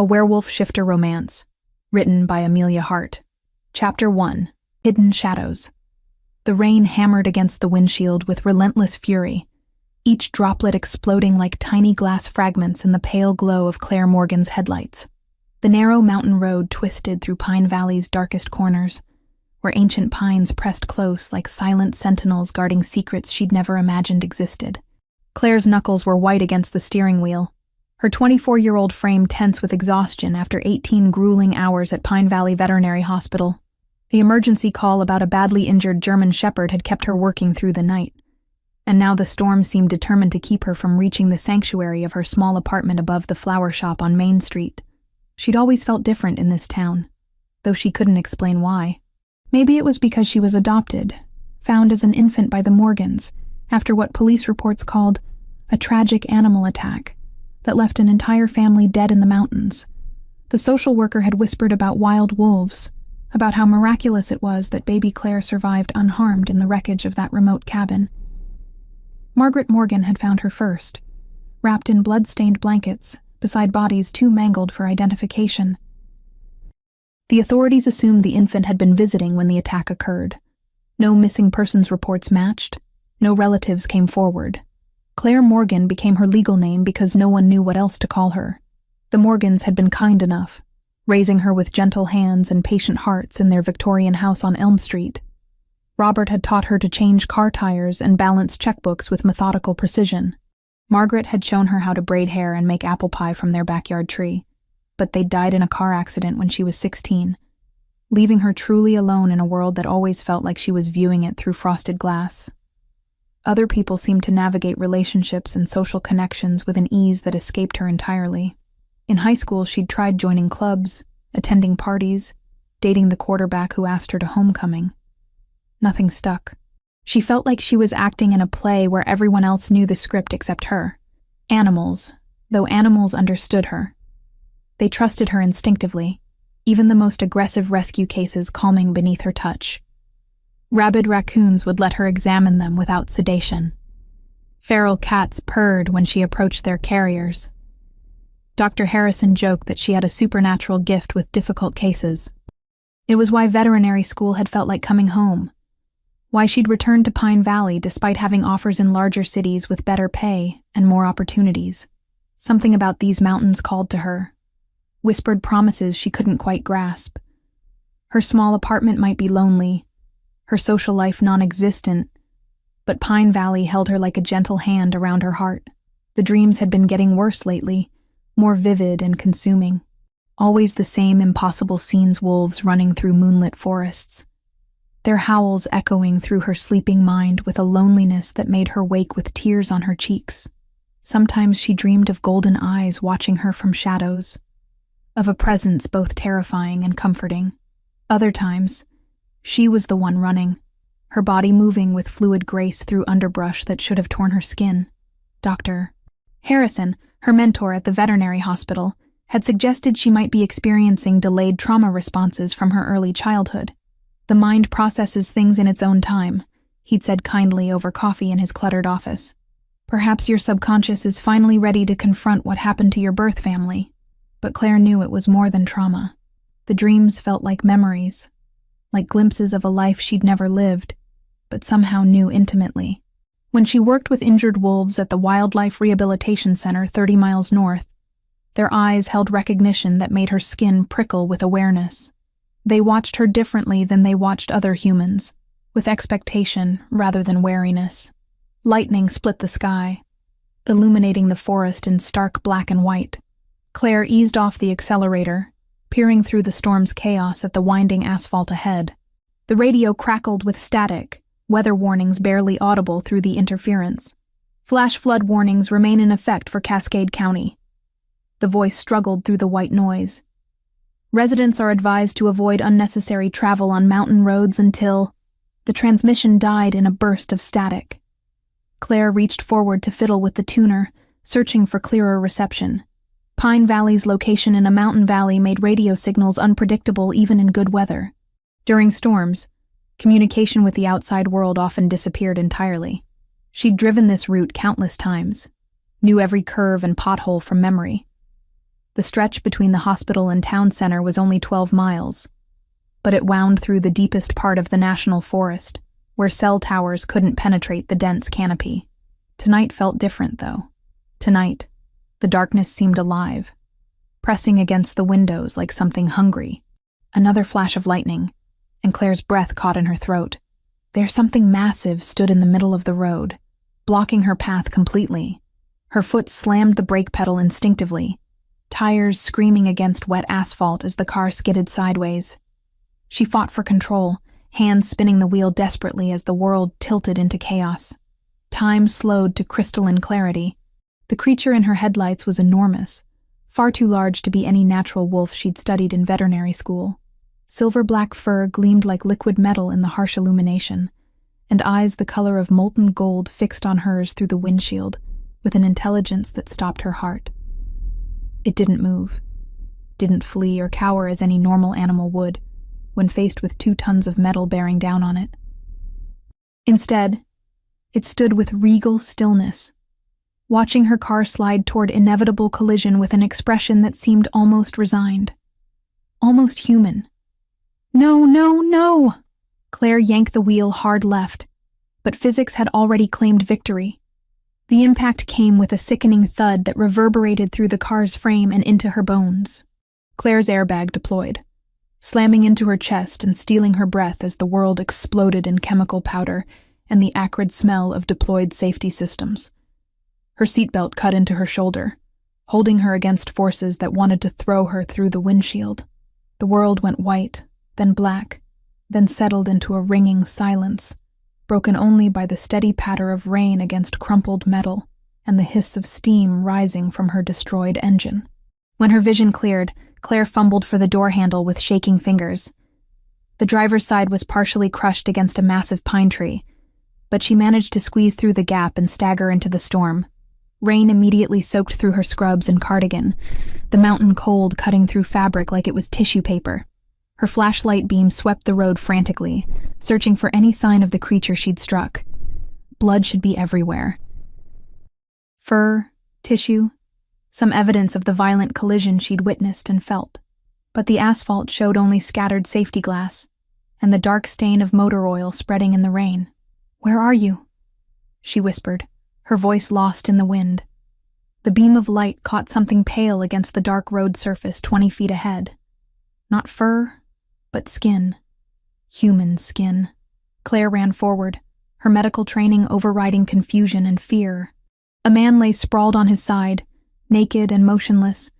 A Werewolf Shifter Romance, written by Amelia Hart. Chapter 1. Hidden Shadows. The rain hammered against the windshield with relentless fury, each droplet exploding like tiny glass fragments in the pale glow of Claire Morgan's headlights. The narrow mountain road twisted through Pine Valley's darkest corners, where ancient pines pressed close like silent sentinels guarding secrets she'd never imagined existed. Claire's knuckles were white against the steering wheel, her 24-year-old frame tense with exhaustion after 18 grueling hours at Pine Valley Veterinary Hospital. The emergency call about a badly injured German shepherd had kept her working through the night, and now the storm seemed determined to keep her from reaching the sanctuary of her small apartment above the flower shop on Main Street. She'd always felt different in this town, though she couldn't explain why. Maybe it was because she was adopted, found as an infant by the Morgans, after what police reports called a tragic animal attack that left an entire family dead in the mountains. The social worker had whispered about wild wolves, about how miraculous it was that baby Claire survived unharmed in the wreckage of that remote cabin. Margaret Morgan had found her first, wrapped in blood-stained blankets, beside bodies too mangled for identification. The authorities assumed the infant had been visiting when the attack occurred. No missing persons reports matched. No relatives came forward. Claire Morgan became her legal name because no one knew what else to call her. The Morgans had been kind enough, raising her with gentle hands and patient hearts in their Victorian house on Elm Street. Robert had taught her to change car tires and balance checkbooks with methodical precision. Margaret had shown her how to braid hair and make apple pie from their backyard tree, but they died in a car accident when she was 16, leaving her truly alone in a world that always felt like she was viewing it through frosted glass. Other people seemed to navigate relationships and social connections with an ease that escaped her entirely. In high school, she'd tried joining clubs, attending parties, dating the quarterback who asked her to homecoming. Nothing stuck. She felt like she was acting in a play where everyone else knew the script except her. Animals, though animals understood her. They trusted her instinctively, even the most aggressive rescue cases calming beneath her touch. Rabid raccoons would let her examine them without sedation. Feral cats purred when she approached their carriers. Dr. Harrison joked that she had a supernatural gift with difficult cases. It was why veterinary school had felt like coming home, why she'd returned to Pine Valley despite having offers in larger cities with better pay and more opportunities. Something about these mountains called to her, whispered promises she couldn't quite grasp. Her small apartment might be lonely, her social life non-existent, but Pine Valley held her like a gentle hand around her heart. The dreams had been getting worse lately, more vivid and consuming. Always the same impossible scenes: wolves running through moonlit forests, their howls echoing through her sleeping mind with a loneliness that made her wake with tears on her cheeks. Sometimes she dreamed of golden eyes watching her from shadows, of a presence both terrifying and comforting. Other times, she was the one running, her body moving with fluid grace through underbrush that should have torn her skin. Dr. Harrison, her mentor at the veterinary hospital, had suggested she might be experiencing delayed trauma responses from her early childhood. The mind processes things in its own time, he'd said kindly over coffee in his cluttered office. Perhaps your subconscious is finally ready to confront what happened to your birth family. But Claire knew it was more than trauma. The dreams felt like memories, like glimpses of a life she'd never lived, but somehow knew intimately. When she worked with injured wolves at the Wildlife Rehabilitation Center 30 miles north, their eyes held recognition that made her skin prickle with awareness. They watched her differently than they watched other humans, with expectation rather than wariness. Lightning split the sky, illuminating the forest in stark black and white. Claire eased off the accelerator, peering through the storm's chaos at the winding asphalt ahead. The radio crackled with static, weather warnings barely audible through the interference. Flash flood warnings remain in effect for Cascade County. The voice struggled through the white noise. Residents are advised to avoid unnecessary travel on mountain roads until... The transmission died in a burst of static. Claire reached forward to fiddle with the tuner, searching for clearer reception. Pine Valley's location in a mountain valley made radio signals unpredictable even in good weather. During storms, communication with the outside world often disappeared entirely. She'd driven this route countless times, knew every curve and pothole from memory. The stretch between the hospital and town center was only 12 miles, but it wound through the deepest part of the national forest, where cell towers couldn't penetrate the dense canopy. Tonight felt different, though. Tonight, the darkness seemed alive, pressing against the windows like something hungry. Another flash of lightning, and Claire's breath caught in her throat. There something massive stood in the middle of the road, blocking her path completely. Her foot slammed the brake pedal instinctively, tires screaming against wet asphalt as the car skidded sideways. She fought for control, hands spinning the wheel desperately as the world tilted into chaos. Time slowed to crystalline clarity. The creature in her headlights was enormous, far too large to be any natural wolf she'd studied in veterinary school. Silver-black fur gleamed like liquid metal in the harsh illumination, and eyes the color of molten gold fixed on hers through the windshield, with an intelligence that stopped her heart. It didn't move, didn't flee or cower as any normal animal would, when faced with 2 tons of metal bearing down on it. Instead, it stood with regal stillness, watching her car slide toward inevitable collision with an expression that seemed almost resigned, almost human. No, no, no! Claire yanked the wheel hard left, but physics had already claimed victory. The impact came with a sickening thud that reverberated through the car's frame and into her bones. Claire's airbag deployed, slamming into her chest and stealing her breath as the world exploded in chemical powder and the acrid smell of deployed safety systems. Her seatbelt cut into her shoulder, holding her against forces that wanted to throw her through the windshield. The world went white, then black, then settled into a ringing silence, broken only by the steady patter of rain against crumpled metal and the hiss of steam rising from her destroyed engine. When her vision cleared, Claire fumbled for the door handle with shaking fingers. The driver's side was partially crushed against a massive pine tree, but she managed to squeeze through the gap and stagger into the storm. Rain immediately soaked through her scrubs and cardigan, the mountain cold cutting through fabric like it was tissue paper. Her flashlight beam swept the road frantically, searching for any sign of the creature she'd struck. Blood should be everywhere. Fur, tissue, some evidence of the violent collision she'd witnessed and felt. But the asphalt showed only scattered safety glass, and the dark stain of motor oil spreading in the rain. "Where are you?" she whispered, her voice lost in the wind. The beam of light caught something pale against the dark road surface 20 feet ahead. Not fur, but skin. Human skin. Claire ran forward, her medical training overriding confusion and fear. A man lay sprawled on his side, naked and motionless,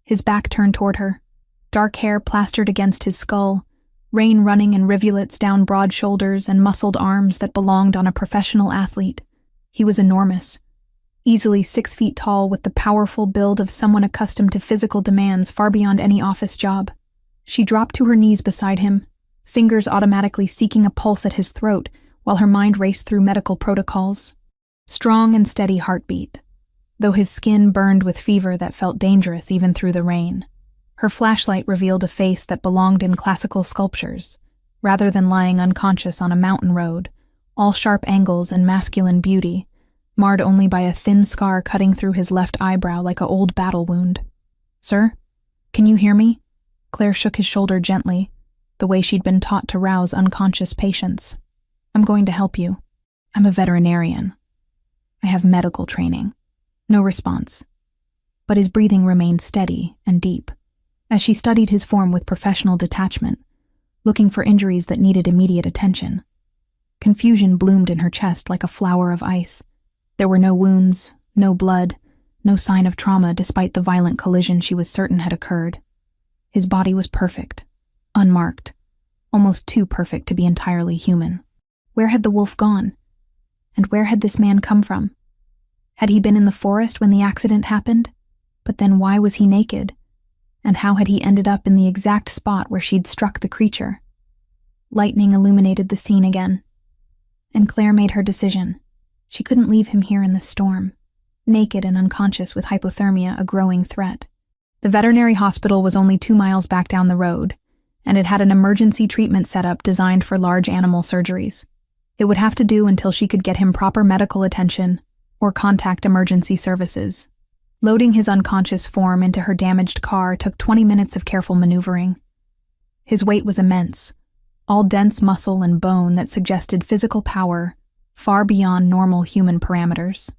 his back turned toward her, dark hair plastered against his skull, rain running in rivulets down broad shoulders and muscled arms that belonged on a professional athlete. He was enormous, easily 6 feet tall with the powerful build of someone accustomed to physical demands far beyond any office job. She dropped to her knees beside him, fingers automatically seeking a pulse at his throat while her mind raced through medical protocols. Strong and steady heartbeat, though his skin burned with fever that felt dangerous even through the rain. Her flashlight revealed a face that belonged in classical sculptures, rather than lying unconscious on a mountain road, all sharp angles and masculine beauty, marred only by a thin scar cutting through his left eyebrow like an old battle wound. "Sir, can you hear me?" Claire shook his shoulder gently, the way she'd been taught to rouse unconscious patients. "I'm going to help you. I'm a veterinarian. I have medical training." No response. But his breathing remained steady and deep, as she studied his form with professional detachment, looking for injuries that needed immediate attention. Confusion bloomed in her chest like a flower of ice. There were no wounds, no blood, no sign of trauma despite the violent collision she was certain had occurred. His body was perfect, unmarked, almost too perfect to be entirely human. Where had the wolf gone? And where had this man come from? Had he been in the forest when the accident happened? But then why was he naked? And how had he ended up in the exact spot where she'd struck the creature? Lightning illuminated the scene again, and Claire made her decision. She couldn't leave him here in the storm, naked and unconscious with hypothermia a growing threat. The veterinary hospital was only 2 miles back down the road, and it had an emergency treatment setup designed for large animal surgeries. It would have to do until she could get him proper medical attention or contact emergency services. Loading his unconscious form into her damaged car took 20 minutes of careful maneuvering. His weight was immense, all dense muscle and bone that suggested physical power far beyond normal human parameters.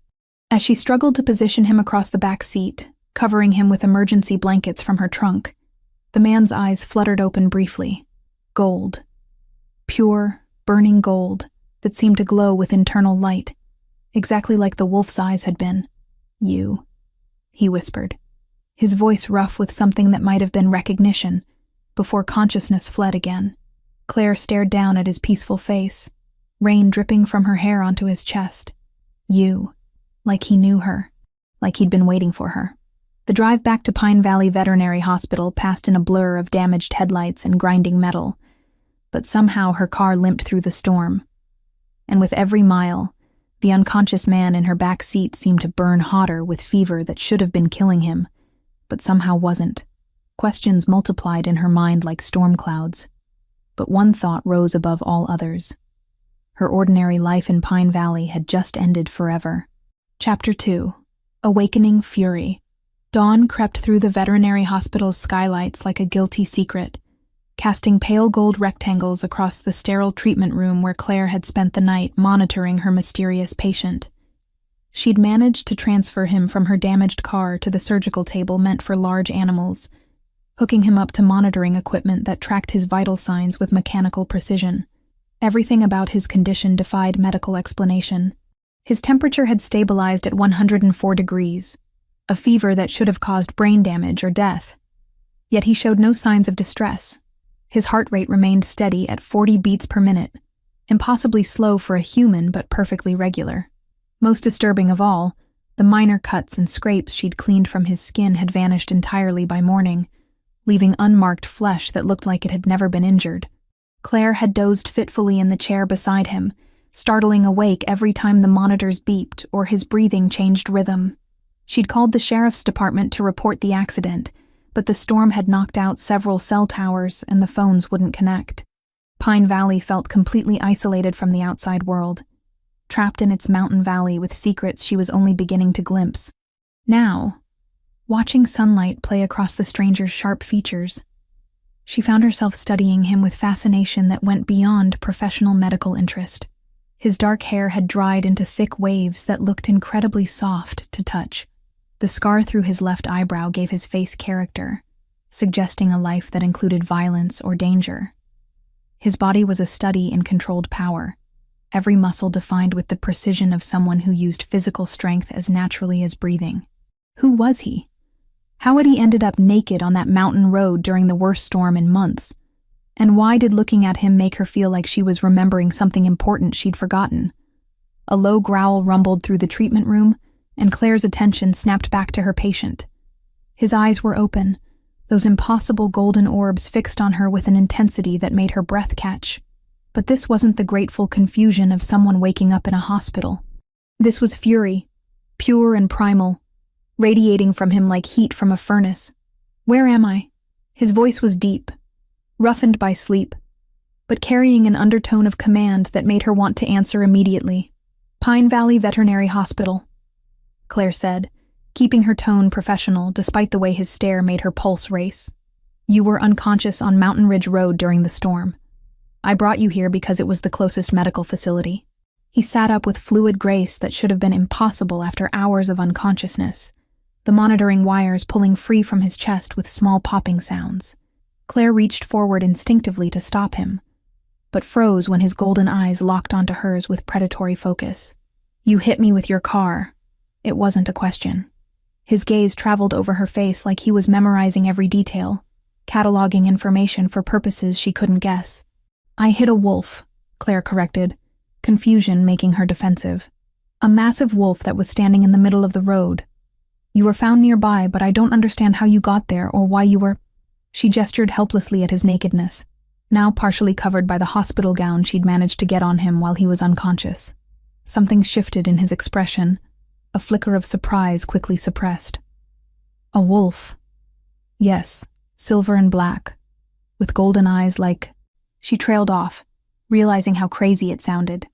As she struggled to position him across the back seat, covering him with emergency blankets from her trunk, the man's eyes fluttered open briefly. Gold. Pure, burning gold that seemed to glow with internal light, exactly like the wolf's eyes had been. "You," he whispered, his voice rough with something that might have been recognition, before consciousness fled again. Claire stared down at his peaceful face, rain dripping from her hair onto his chest. "You," like he knew her, like he'd been waiting for her. The drive back to Pine Valley Veterinary Hospital passed in a blur of damaged headlights and grinding metal, but somehow her car limped through the storm. And with every mile, the unconscious man in her back seat seemed to burn hotter with fever that should have been killing him, but somehow wasn't. Questions multiplied in her mind like storm clouds, but one thought rose above all others. Her ordinary life in Pine Valley had just ended forever. Chapter 2. Awakening Fury. Dawn crept through the veterinary hospital's skylights like a guilty secret, casting pale gold rectangles across the sterile treatment room where Claire had spent the night monitoring her mysterious patient. She'd managed to transfer him from her damaged car to the surgical table meant for large animals, hooking him up to monitoring equipment that tracked his vital signs with mechanical precision. Everything about his condition defied medical explanation. His temperature had stabilized at 104 degrees, a fever that should have caused brain damage or death. Yet he showed no signs of distress. His heart rate remained steady at 40 beats per minute, impossibly slow for a human but perfectly regular. Most disturbing of all, the minor cuts and scrapes she'd cleaned from his skin had vanished entirely by morning, leaving unmarked flesh that looked like it had never been injured. Claire had dozed fitfully in the chair beside him, startling awake every time the monitors beeped or his breathing changed rhythm. She'd called the sheriff's department to report the accident, but the storm had knocked out several cell towers and the phones wouldn't connect. Pine Valley felt completely isolated from the outside world, trapped in its mountain valley with secrets she was only beginning to glimpse. Now, watching sunlight play across the stranger's sharp features, she found herself studying him with fascination that went beyond professional medical interest. His dark hair had dried into thick waves that looked incredibly soft to touch. The scar through his left eyebrow gave his face character, suggesting a life that included violence or danger. His body was a study in controlled power, every muscle defined with the precision of someone who used physical strength as naturally as breathing. Who was he? How had he ended up naked on that mountain road during the worst storm in months? And why did looking at him make her feel like she was remembering something important she'd forgotten? A low growl rumbled through the treatment room, and Claire's attention snapped back to her patient. His eyes were open, those impossible golden orbs fixed on her with an intensity that made her breath catch. But this wasn't the grateful confusion of someone waking up in a hospital. This was fury, pure and primal, radiating from him like heat from a furnace. "Where am I?" His voice was deep, roughened by sleep, but carrying an undertone of command that made her want to answer immediately. "Pine Valley Veterinary Hospital," Claire said, keeping her tone professional despite the way his stare made her pulse race. "You were unconscious on Mountain Ridge Road during the storm. I brought you here because it was the closest medical facility." He sat up with fluid grace that should have been impossible after hours of unconsciousness, the monitoring wires pulling free from his chest with small popping sounds. Claire reached forward instinctively to stop him, but froze when his golden eyes locked onto hers with predatory focus. "You hit me with your car." It wasn't a question. His gaze traveled over her face like he was memorizing every detail, cataloging information for purposes she couldn't guess. "I hit a wolf," Claire corrected, confusion making her defensive. "A massive wolf that was standing in the middle of the road. You were found nearby, but I don't understand how you got there or why you were—" She gestured helplessly at his nakedness, now partially covered by the hospital gown she'd managed to get on him while he was unconscious. Something shifted in his expression, a flicker of surprise quickly suppressed. "A wolf. Yes, silver and black, with golden eyes like—" She trailed off, realizing how crazy it sounded.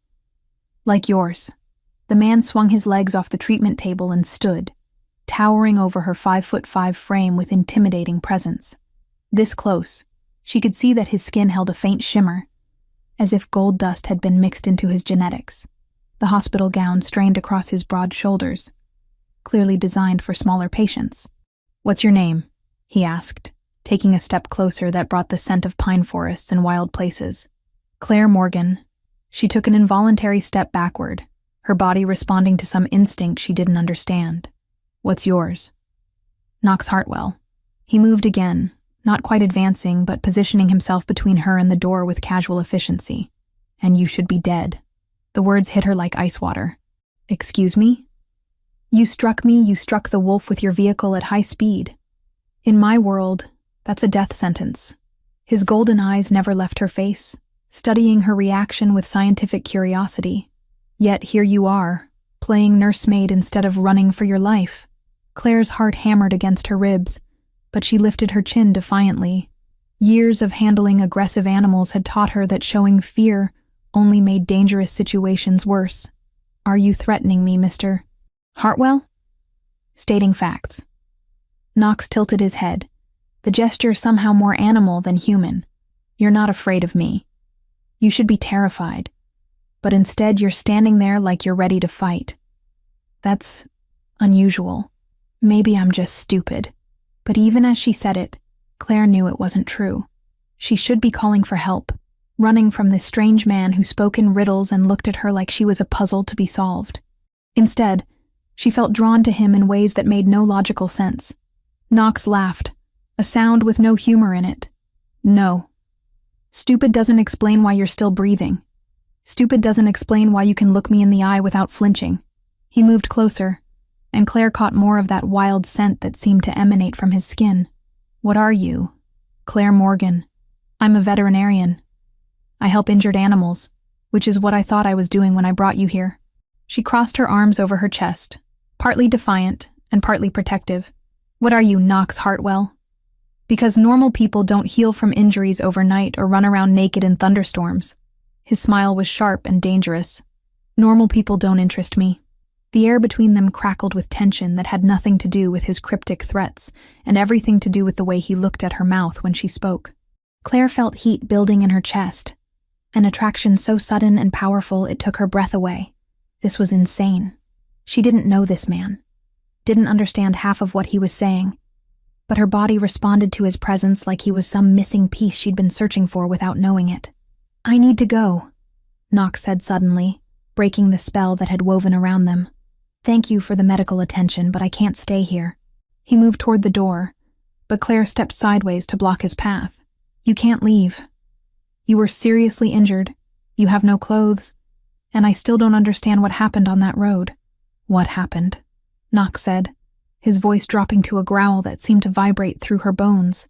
"Like yours." The man swung his legs off the treatment table and stood, towering over her 5'5" frame with intimidating presence. This close, she could see that his skin held a faint shimmer, as if gold dust had been mixed into his genetics. The hospital gown strained across his broad shoulders, clearly designed for smaller patients. "What's your name?" he asked, taking a step closer that brought the scent of pine forests and wild places. "Claire Morgan." She took an involuntary step backward, her body responding to some instinct she didn't understand. "What's yours?" "Knox Hartwell." He moved again, not quite advancing, but positioning himself between her and the door with casual efficiency. "And you should be dead." The words hit her like ice water. "Excuse me?" You struck the wolf with your vehicle at high speed. In my world, that's a death sentence." His golden eyes never left her face, studying her reaction with scientific curiosity. Yet here you are, playing nursemaid instead of running for your life. Claire's heart hammered against her ribs, but she lifted her chin defiantly. Years of handling aggressive animals had taught her that showing fear only made dangerous situations worse. "Are you threatening me, Mr. Hartwell?" "Stating facts." Knox tilted his head, the gesture somehow more animal than human. "You're not afraid of me. You should be terrified. But instead you're standing there like you're ready to fight. That's unusual. Maybe I'm just stupid." But even as she said it, Claire knew it wasn't true. She should be calling for help, running from this strange man who spoke in riddles and looked at her like she was a puzzle to be solved. Instead, she felt drawn to him in ways that made no logical sense. Knox laughed, a sound with no humor in it. "No. Stupid doesn't explain why you're still breathing. Stupid doesn't explain why you can look me in the eye without flinching." He moved closer, and Claire caught more of that wild scent that seemed to emanate from his skin. "What are you?" "Claire Morgan. I'm a veterinarian. I help injured animals, which is what I thought I was doing when I brought you here." She crossed her arms over her chest, partly defiant and partly protective. "What are you, Knox Hartwell?" "Because normal people don't heal from injuries overnight or run around naked in thunderstorms." His smile was sharp and dangerous. "Normal people don't interest me." The air between them crackled with tension that had nothing to do with his cryptic threats and everything to do with the way he looked at her mouth when she spoke. Claire felt heat building in her chest, an attraction so sudden and powerful it took her breath away. This was insane. She didn't know this man, didn't understand half of what he was saying, but her body responded to his presence like he was some missing piece she'd been searching for without knowing it. "I need to go," Knox said suddenly, breaking the spell that had woven around them. "Thank you for the medical attention, but I can't stay here." He moved toward the door, but Claire stepped sideways to block his path. "You can't leave. You were seriously injured. You have no clothes, and I still don't understand what happened on that road." "What happened?" Knox said, his voice dropping to a growl that seemed to vibrate through her bones.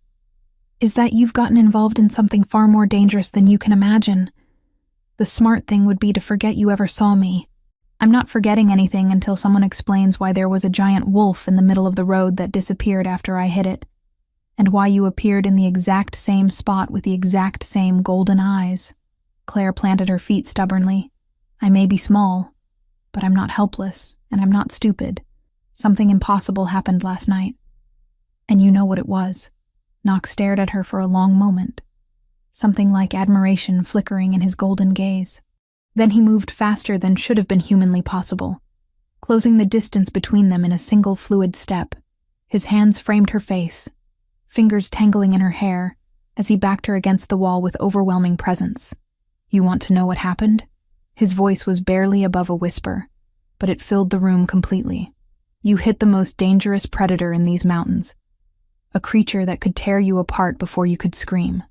"Is that you've gotten involved in something far more dangerous than you can imagine. The smart thing would be to forget you ever saw me. I'm not forgetting anything until someone explains why there was a giant wolf in the middle of the road that disappeared after I hit it, and why you appeared in the exact same spot with the exact same golden eyes." Claire planted her feet stubbornly. "I may be small, but I'm not helpless, and I'm not stupid. Something impossible happened last night. And you know what it was." Knox stared at her for a long moment, something like admiration flickering in his golden gaze. Then he moved faster than should have been humanly possible, closing the distance between them in a single fluid step. His hands framed her face, fingers tangling in her hair, as he backed her against the wall with overwhelming presence. "You want to know what happened?" His voice was barely above a whisper, but it filled the room completely. "You hit the most dangerous predator in these mountains, a creature that could tear you apart before you could scream.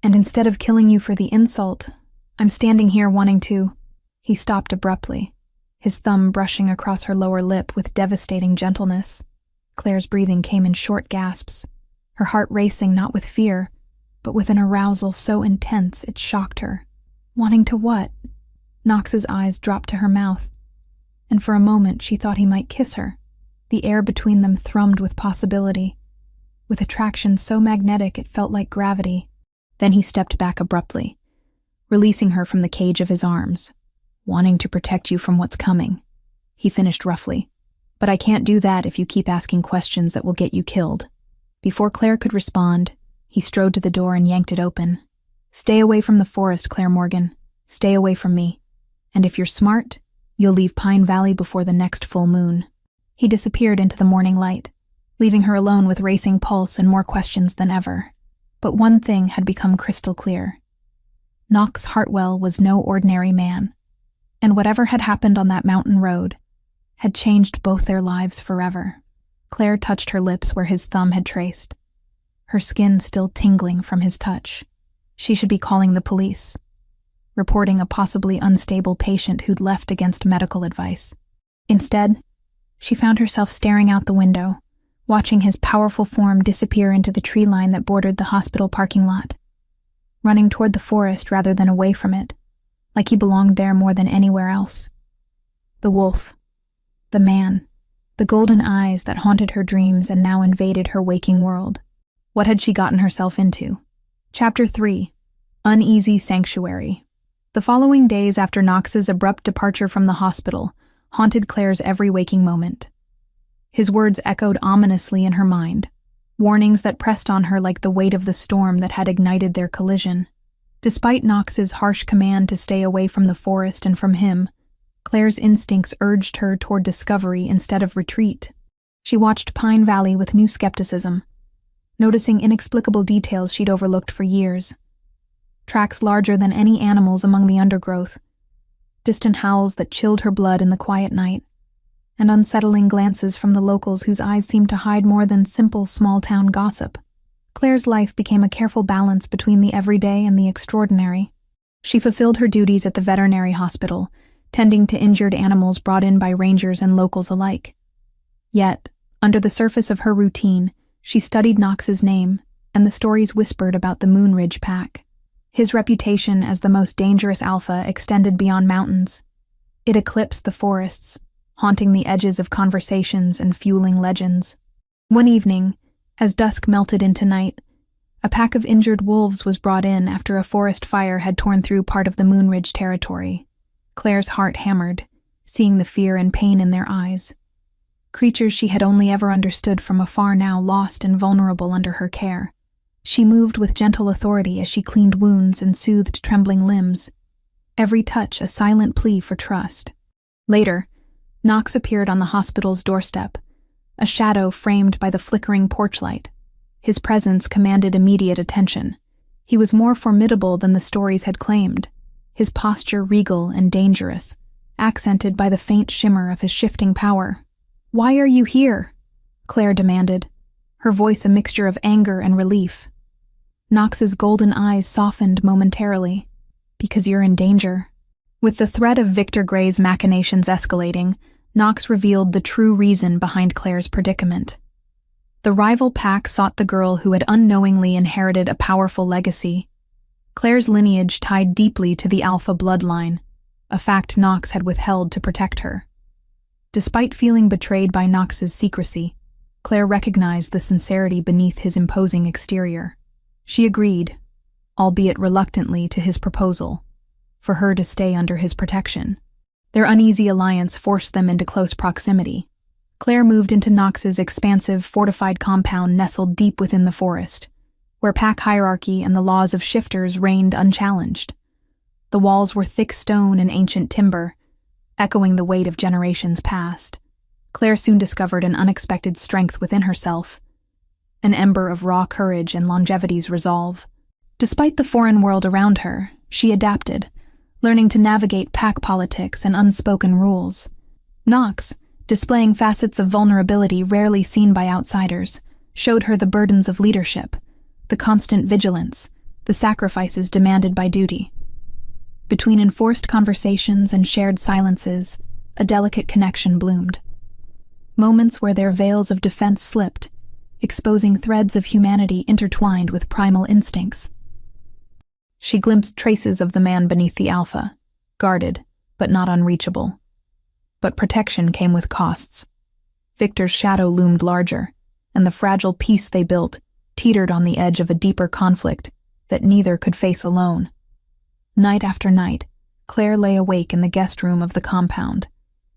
And instead of killing you for the insult, I'm standing here wanting to—" He stopped abruptly, his thumb brushing across her lower lip with devastating gentleness. Claire's breathing came in short gasps, her heart racing not with fear, but with an arousal so intense it shocked her. "Wanting to what?" Knox's eyes dropped to her mouth, and for a moment she thought he might kiss her. The air between them thrummed with possibility, with attraction so magnetic it felt like gravity. Then he stepped back abruptly, releasing her from the cage of his arms. "Wanting to protect you from what's coming," he finished roughly. But I can't do that if you keep asking questions that will get you killed. Before Claire could respond, he strode to the door and yanked it open. Stay away from the forest, Claire Morgan. Stay away from me. And if you're smart, you'll leave Pine Valley before the next full moon. He disappeared into the morning light, leaving her alone with racing pulse and more questions than ever. But one thing had become crystal clear. Knox Hartwell was no ordinary man, and whatever had happened on that mountain road had changed both their lives forever. Claire touched her lips where his thumb had traced, her skin still tingling from his touch. She should be calling the police, reporting a possibly unstable patient who'd left against medical advice. Instead, she found herself staring out the window, watching his powerful form disappear into the tree line that bordered the hospital parking lot, running toward the forest rather than away from it, like he belonged there more than anywhere else. The wolf, the man, the golden eyes that haunted her dreams and now invaded her waking world. What had she gotten herself into? Chapter 3. Uneasy Sanctuary. The following days after Knox's abrupt departure from the hospital haunted Claire's every waking moment. His words echoed ominously in her mind, warnings that pressed on her like the weight of the storm that had ignited their collision. Despite Knox's harsh command to stay away from the forest and from him, Claire's instincts urged her toward discovery instead of retreat. She watched Pine Valley with new skepticism, noticing inexplicable details she'd overlooked for years. Tracks larger than any animals among the undergrowth, distant howls that chilled her blood in the quiet night, and unsettling glances from the locals whose eyes seemed to hide more than simple small-town gossip. Claire's life became a careful balance between the everyday and the extraordinary. She fulfilled her duties at the veterinary hospital, tending to injured animals brought in by rangers and locals alike. Yet, under the surface of her routine, she studied Knox's name and the stories whispered about the Moonridge Pack. His reputation as the most dangerous alpha extended beyond mountains. It eclipsed the forests, haunting the edges of conversations and fueling legends. One evening, as dusk melted into night, a pack of injured wolves was brought in after a forest fire had torn through part of the Moonridge territory. Claire's heart hammered, seeing the fear and pain in their eyes. Creatures she had only ever understood from afar now lost and vulnerable under her care. She moved with gentle authority as she cleaned wounds and soothed trembling limbs, every touch a silent plea for trust. Later, Knox appeared on the hospital's doorstep, a shadow framed by the flickering porch light. His presence commanded immediate attention. He was more formidable than the stories had claimed, his posture regal and dangerous, accented by the faint shimmer of his shifting power. "Why are you here?" Claire demanded, her voice a mixture of anger and relief. Knox's golden eyes softened momentarily. "Because you're in danger." With the threat of Victor Gray's machinations escalating, Knox revealed the true reason behind Claire's predicament. The rival pack sought the girl who had unknowingly inherited a powerful legacy. Claire's lineage tied deeply to the Alpha bloodline, a fact Knox had withheld to protect her. Despite feeling betrayed by Knox's secrecy, Claire recognized the sincerity beneath his imposing exterior. She agreed, albeit reluctantly, to his proposal, for her to stay under his protection. Their uneasy alliance forced them into close proximity. Claire moved into Knox's expansive, fortified compound nestled deep within the forest, where pack hierarchy and the laws of shifters reigned unchallenged. The walls were thick stone and ancient timber, echoing the weight of generations past. Claire soon discovered an unexpected strength within herself, an ember of raw courage and longevity's resolve. Despite the foreign world around her, she adapted, learning to navigate pack politics and unspoken rules. Knox, displaying facets of vulnerability rarely seen by outsiders, showed her the burdens of leadership, the constant vigilance, the sacrifices demanded by duty. Between enforced conversations and shared silences, a delicate connection bloomed. Moments where their veils of defense slipped, exposing threads of humanity intertwined with primal instincts. She glimpsed traces of the man beneath the alpha, guarded, but not unreachable. But protection came with costs. Victor's shadow loomed larger, and the fragile peace they built teetered on the edge of a deeper conflict that neither could face alone. Night after night, Claire lay awake in the guest room of the compound,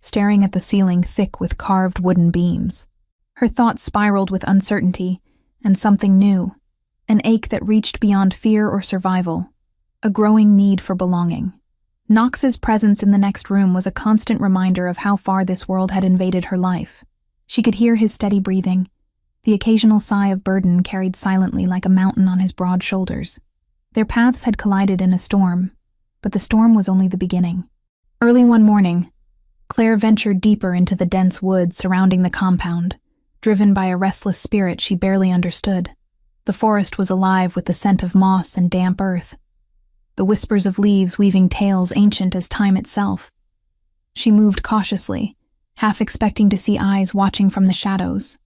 staring at the ceiling thick with carved wooden beams. Her thoughts spiraled with uncertainty and something new, an ache that reached beyond fear or survival, a growing need for belonging. Knox's presence in the next room was a constant reminder of how far this world had invaded her life. She could hear his steady breathing, the occasional sigh of burden carried silently like a mountain on his broad shoulders. Their paths had collided in a storm, but the storm was only the beginning. Early one morning, Claire ventured deeper into the dense woods surrounding the compound, driven by a restless spirit she barely understood. The forest was alive with the scent of moss and damp earth, the whispers of leaves weaving tales ancient as time itself. She moved cautiously, half expecting to see eyes watching from the shadows.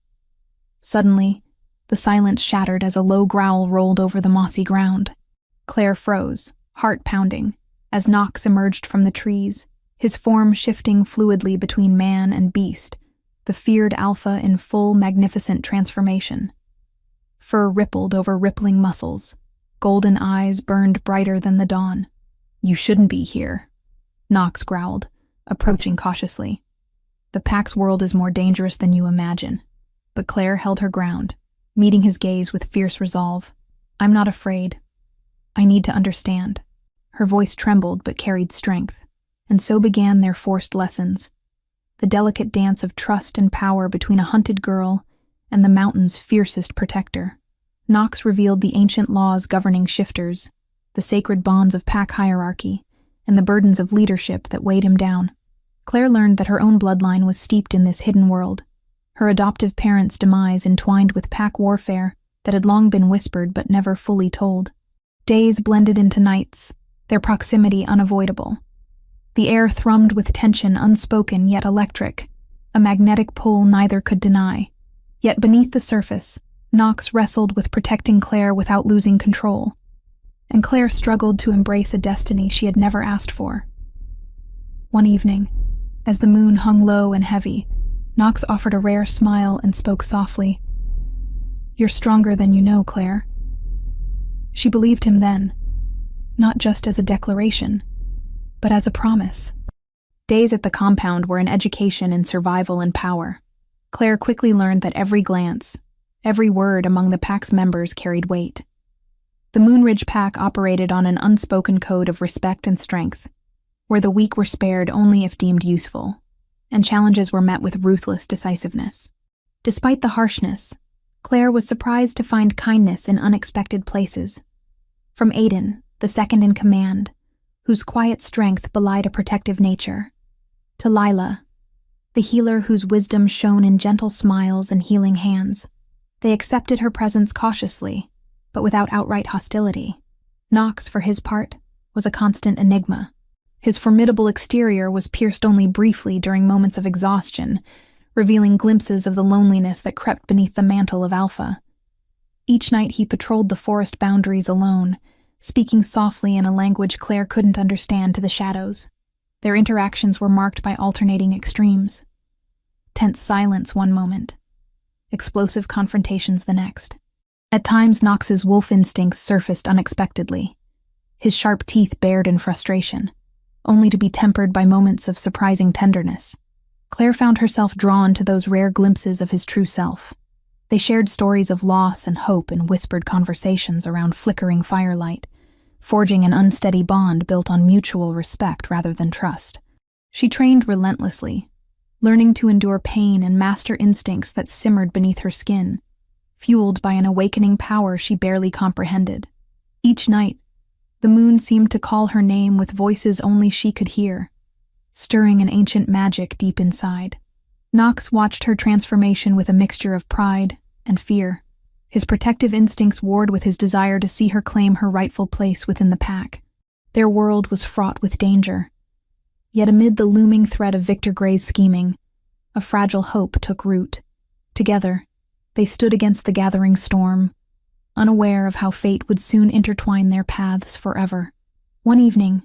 Suddenly, the silence shattered as a low growl rolled over the mossy ground. Claire froze, heart pounding, as Knox emerged from the trees, his form shifting fluidly between man and beast, the feared alpha in full magnificent transformation. Fur rippled over rippling muscles, golden eyes burned brighter than the dawn. "You shouldn't be here," Knox growled, approaching cautiously. "The pack's world is more dangerous than you imagine." But Claire held her ground, meeting his gaze with fierce resolve. "I'm not afraid. I need to understand." Her voice trembled but carried strength, and so began their forced lessons, the delicate dance of trust and power between a hunted girl and the mountain's fiercest protector. Knox revealed the ancient laws governing shifters, the sacred bonds of pack hierarchy, and the burdens of leadership that weighed him down. Claire learned that her own bloodline was steeped in this hidden world, her adoptive parents' demise entwined with pack warfare that had long been whispered but never fully told. Days blended into nights, their proximity unavoidable. The air thrummed with tension unspoken yet electric, a magnetic pull neither could deny. Yet beneath the surface, Knox wrestled with protecting Claire without losing control, and Claire struggled to embrace a destiny she had never asked for. One evening, as the moon hung low and heavy, Knox offered a rare smile and spoke softly. "You're stronger than you know, Claire." She believed him then, not just as a declaration, but as a promise. Days at the compound were an education in survival and power. Claire quickly learned that every glance, every word among the pack's members carried weight. The Moonridge pack operated on an unspoken code of respect and strength, where the weak were spared only if deemed useful, and challenges were met with ruthless decisiveness. Despite the harshness, Claire was surprised to find kindness in unexpected places. From Aiden, the second in command, whose quiet strength belied a protective nature, to Lila, the healer whose wisdom shone in gentle smiles and healing hands. They accepted her presence cautiously, but without outright hostility. Knox, for his part, was a constant enigma. His formidable exterior was pierced only briefly during moments of exhaustion, revealing glimpses of the loneliness that crept beneath the mantle of Alpha. Each night he patrolled the forest boundaries alone, speaking softly in a language Claire couldn't understand to the shadows. Their interactions were marked by alternating extremes. Tense silence one moment, explosive confrontations the next. At times Knox's wolf instincts surfaced unexpectedly, his sharp teeth bared in frustration, only to be tempered by moments of surprising tenderness. Claire found herself drawn to those rare glimpses of his true self. They shared stories of loss and hope in whispered conversations around flickering firelight, forging an unsteady bond built on mutual respect rather than trust. She trained relentlessly, learning to endure pain and master instincts that simmered beneath her skin, fueled by an awakening power she barely comprehended. Each night, the moon seemed to call her name with voices only she could hear, stirring an ancient magic deep inside. Knox watched her transformation with a mixture of pride and fear. His protective instincts warred with his desire to see her claim her rightful place within the pack. Their world was fraught with danger. Yet amid the looming threat of Victor Gray's scheming, a fragile hope took root. Together, they stood against the gathering storm, unaware of how fate would soon intertwine their paths forever. One evening,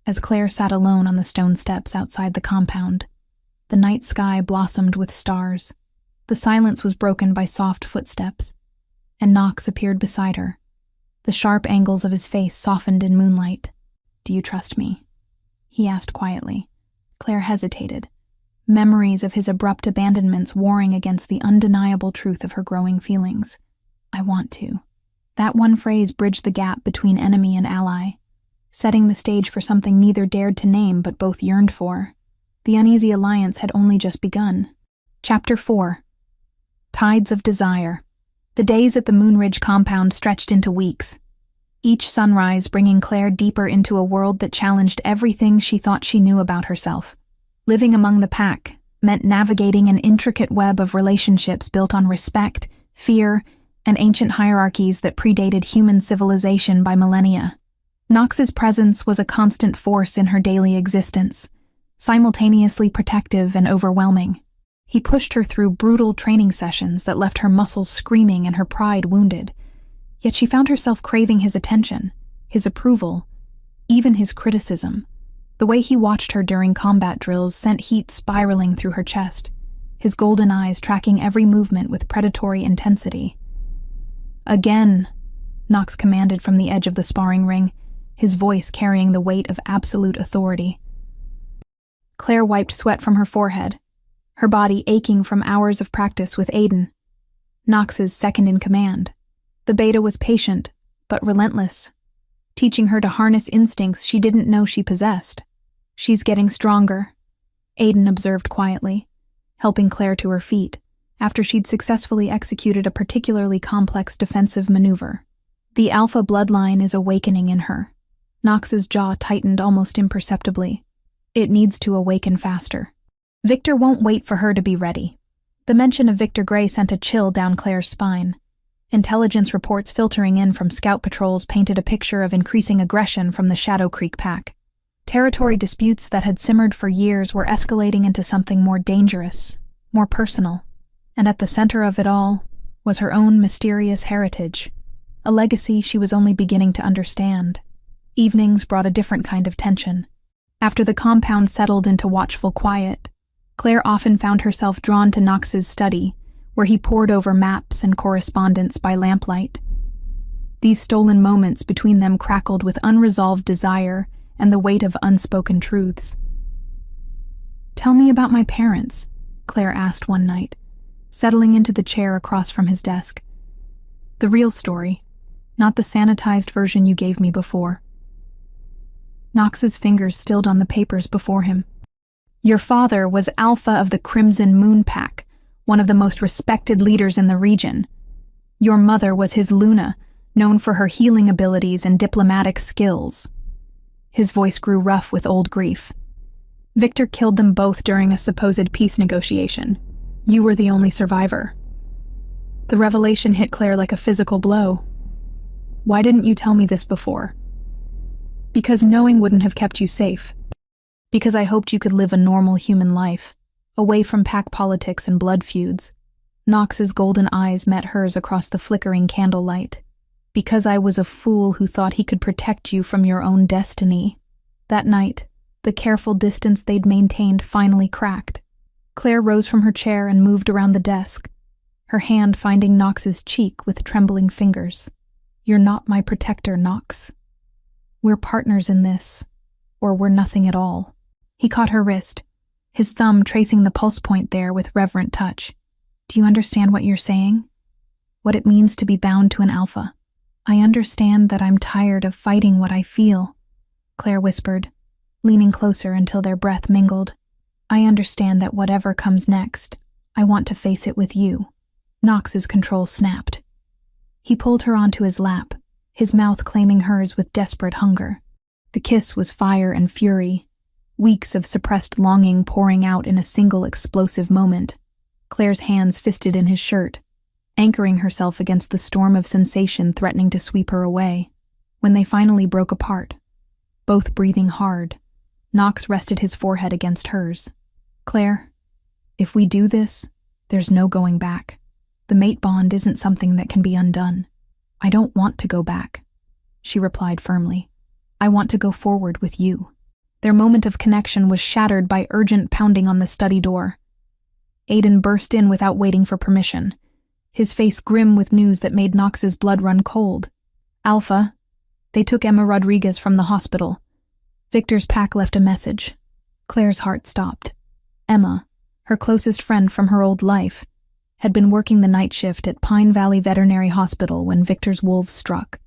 as Claire sat alone on the stone steps outside the compound, the night sky blossomed with stars. The silence was broken by soft footsteps, and Knox appeared beside her. The sharp angles of his face softened in moonlight. "Do you trust me?" he asked quietly. Claire hesitated, memories of his abrupt abandonments warring against the undeniable truth of her growing feelings. I want to. That one phrase bridged the gap between enemy and ally, setting the stage for something neither dared to name but both yearned for. The uneasy alliance had only just begun. Chapter 4. Tides of Desire. The days at the Moonridge compound stretched into weeks, each sunrise bringing Claire deeper into a world that challenged everything she thought she knew about herself. Living among the pack meant navigating an intricate web of relationships built on respect, fear, and ancient hierarchies that predated human civilization by millennia. Nox's presence was a constant force in her daily existence, simultaneously protective and overwhelming. He pushed her through brutal training sessions that left her muscles screaming and her pride wounded, yet she found herself craving his attention, his approval, even his criticism. The way he watched her during combat drills sent heat spiraling through her chest, his golden eyes tracking every movement with predatory intensity. "Again," Nox commanded from the edge of the sparring ring, his voice carrying the weight of absolute authority. Claire wiped sweat from her forehead, her body aching from hours of practice with Aiden, Nox's second-in-command. The beta was patient, but relentless, teaching her to harness instincts she didn't know she possessed. "She's getting stronger," Aiden observed quietly, helping Claire to her feet, after she'd successfully executed a particularly complex defensive maneuver. "The alpha bloodline is awakening in her." Nox's jaw tightened almost imperceptibly. "It needs to awaken faster. Victor won't wait for her to be ready." The mention of Victor Gray sent a chill down Claire's spine. Intelligence reports filtering in from scout patrols painted a picture of increasing aggression from the Shadow Creek pack. Territory disputes that had simmered for years were escalating into something more dangerous, more personal. And at the center of it all was her own mysterious heritage, a legacy she was only beginning to understand. Evenings brought a different kind of tension. After the compound settled into watchful quiet, Claire often found herself drawn to Nox's study, where he pored over maps and correspondence by lamplight. These stolen moments between them crackled with unresolved desire and the weight of unspoken truths. "Tell me about my parents," Claire asked one night, settling into the chair across from his desk. "The real story, not the sanitized version you gave me before." Nox's fingers stilled on the papers before him. "Your father was Alpha of the Crimson Moon Pack, one of the most respected leaders in the region. Your mother was his Luna, known for her healing abilities and diplomatic skills." His voice grew rough with old grief. "Victor killed them both during a supposed peace negotiation. You were the only survivor." The revelation hit Claire like a physical blow. "Why didn't you tell me this before?" "Because knowing wouldn't have kept you safe. Because I hoped you could live a normal human life, away from pack politics and blood feuds." Nox's golden eyes met hers across the flickering candlelight. "Because I was a fool who thought he could protect you from your own destiny." That night, the careful distance they'd maintained finally cracked. Claire rose from her chair and moved around the desk, her hand finding Nox's cheek with trembling fingers. "You're not my protector, Nox. We're partners in this, or we're nothing at all." He caught her wrist, his thumb tracing the pulse point there with reverent touch. "Do you understand what you're saying? What it means to be bound to an alpha?" "I understand that I'm tired of fighting what I feel," Claire whispered, leaning closer until their breath mingled. "I understand that whatever comes next, I want to face it with you." Nox's control snapped. He pulled her onto his lap, his mouth claiming hers with desperate hunger. The kiss was fire and fury, weeks of suppressed longing pouring out in a single explosive moment. Claire's hands fisted in his shirt, anchoring herself against the storm of sensation threatening to sweep her away. When they finally broke apart, both breathing hard, Nox rested his forehead against hers. "Claire, if we do this, there's no going back. The mate bond isn't something that can be undone. I don't want to go back," she replied firmly. "I want to go forward with you." Their moment of connection was shattered by urgent pounding on the study door. Aiden burst in without waiting for permission, his face grim with news that made Nox's blood run cold. "Alpha, they took Emma Rodriguez from the hospital. Victor's pack left a message." Claire's heart stopped. "Emma, her closest friend from her old life, had been working the night shift at Pine Valley Veterinary Hospital when Victor's wolves struck.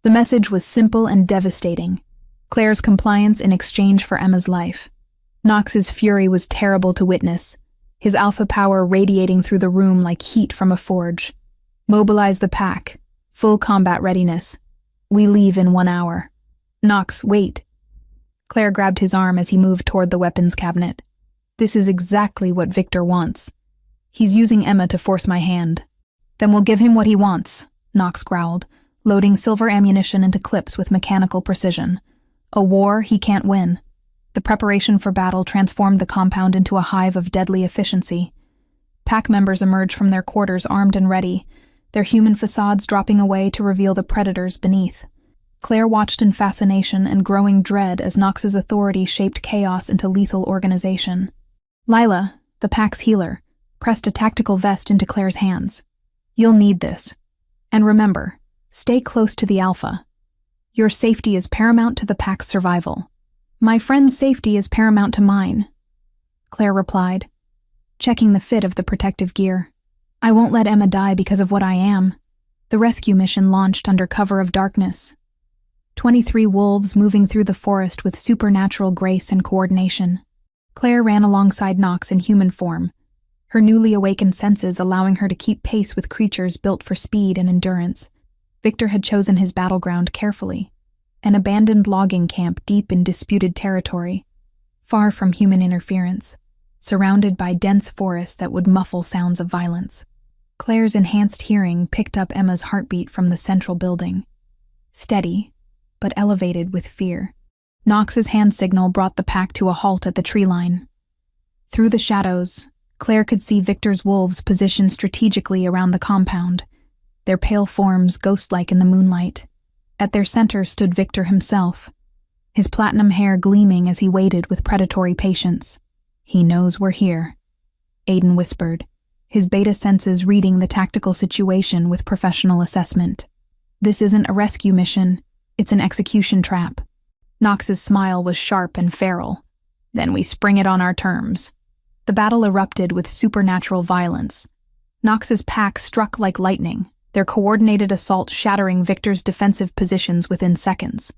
The message was simple and devastating: Claire's compliance in exchange for Emma's life. Knox's fury was terrible to witness, his alpha power radiating through the room like heat from a forge. "Mobilize the pack. Full combat readiness. We leave in 1 hour." "Knox, wait." Claire grabbed his arm as he moved toward the weapons cabinet. "This is exactly what Victor wants. He's using Emma to force my hand." "Then we'll give him what he wants," Knox growled, loading silver ammunition into clips with mechanical precision. "A war he can't win." The preparation for battle transformed the compound into a hive of deadly efficiency. Pack members emerged from their quarters armed and ready, their human facades dropping away to reveal the predators beneath. Claire watched in fascination and growing dread as Knox's authority shaped chaos into lethal organization. Lila, the pack's healer, pressed a tactical vest into Claire's hands. "You'll need this. And remember, stay close to the alpha. Your safety is paramount to the pack's survival." "My friend's safety is paramount to mine," Claire replied, checking the fit of the protective gear. "I won't let Emma die because of what I am." The rescue mission launched under cover of darkness. 23 wolves moving through the forest with supernatural grace and coordination. Claire ran alongside Knox in human form, her newly awakened senses allowing her to keep pace with creatures built for speed and endurance. Victor had chosen his battleground carefully, an abandoned logging camp deep in disputed territory, far from human interference, surrounded by dense forests that would muffle sounds of violence. Claire's enhanced hearing picked up Emma's heartbeat from the central building. Steady, but elevated with fear. Knox's hand signal brought the pack to a halt at the tree line. Through the shadows, Claire could see Victor's wolves positioned strategically around the compound, their pale forms ghost-like in the moonlight. At their center stood Victor himself, his platinum hair gleaming as he waited with predatory patience. "He knows we're here," Aiden whispered, his beta senses reading the tactical situation with professional assessment. "This isn't a rescue mission, it's an execution trap." Knox's smile was sharp and feral. "Then we spring it on our terms." The battle erupted with supernatural violence. Knox's pack struck like lightning, their coordinated assault shattering Victor's defensive positions within seconds.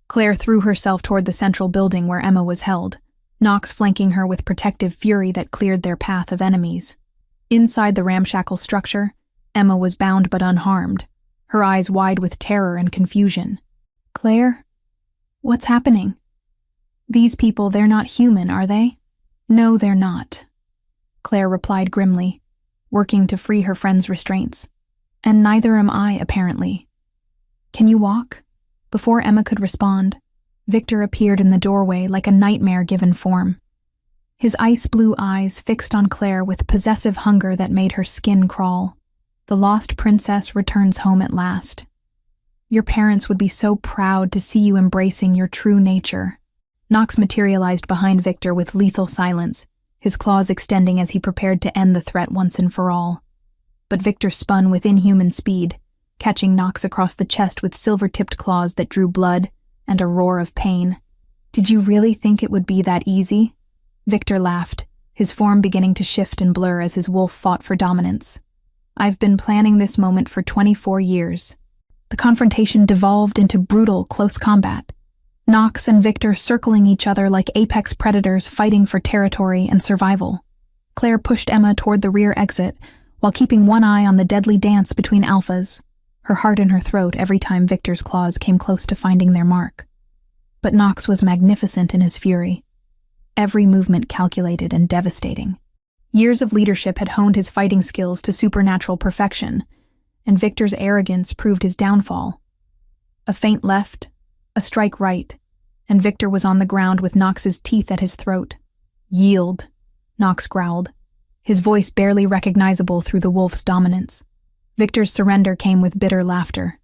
Claire threw herself toward the central building where Emma was held, Knox flanking her with protective fury that cleared their path of enemies. Inside the ramshackle structure, Emma was bound but unharmed, her eyes wide with terror and confusion. "Claire? What's happening?" "These people, they're not human, are they?" "No, they're not," Claire replied grimly, working to free her friend's restraints. "And neither am I, apparently." "Can you walk?" Before Emma could respond, Victor appeared in the doorway like a nightmare-given form. His ice-blue eyes fixed on Claire with possessive hunger that made her skin crawl. "The lost princess returns home at last. Your parents would be so proud to see you embracing your true nature." Knox materialized behind Victor with lethal silence, his claws extending as he prepared to end the threat once and for all. But Victor spun with inhuman speed, catching Knox across the chest with silver-tipped claws that drew blood and a roar of pain. "Did you really think it would be that easy?" Victor laughed, his form beginning to shift and blur as his wolf fought for dominance. "I've been planning this moment for 24 years. The confrontation devolved into brutal, close combat. Knox and Victor circling each other like apex predators fighting for territory and survival. Claire pushed Emma toward the rear exit, while keeping one eye on the deadly dance between alphas, her heart in her throat every time Victor's claws came close to finding their mark. But Knox was magnificent in his fury, every movement calculated and devastating. Years of leadership had honed his fighting skills to supernatural perfection, and Victor's arrogance proved his downfall. A feint left, a strike right, and Victor was on the ground with Knox's teeth at his throat. "Yield," Knox growled, his voice barely recognizable through the wolf's dominance. Victor's surrender came with bitter laughter.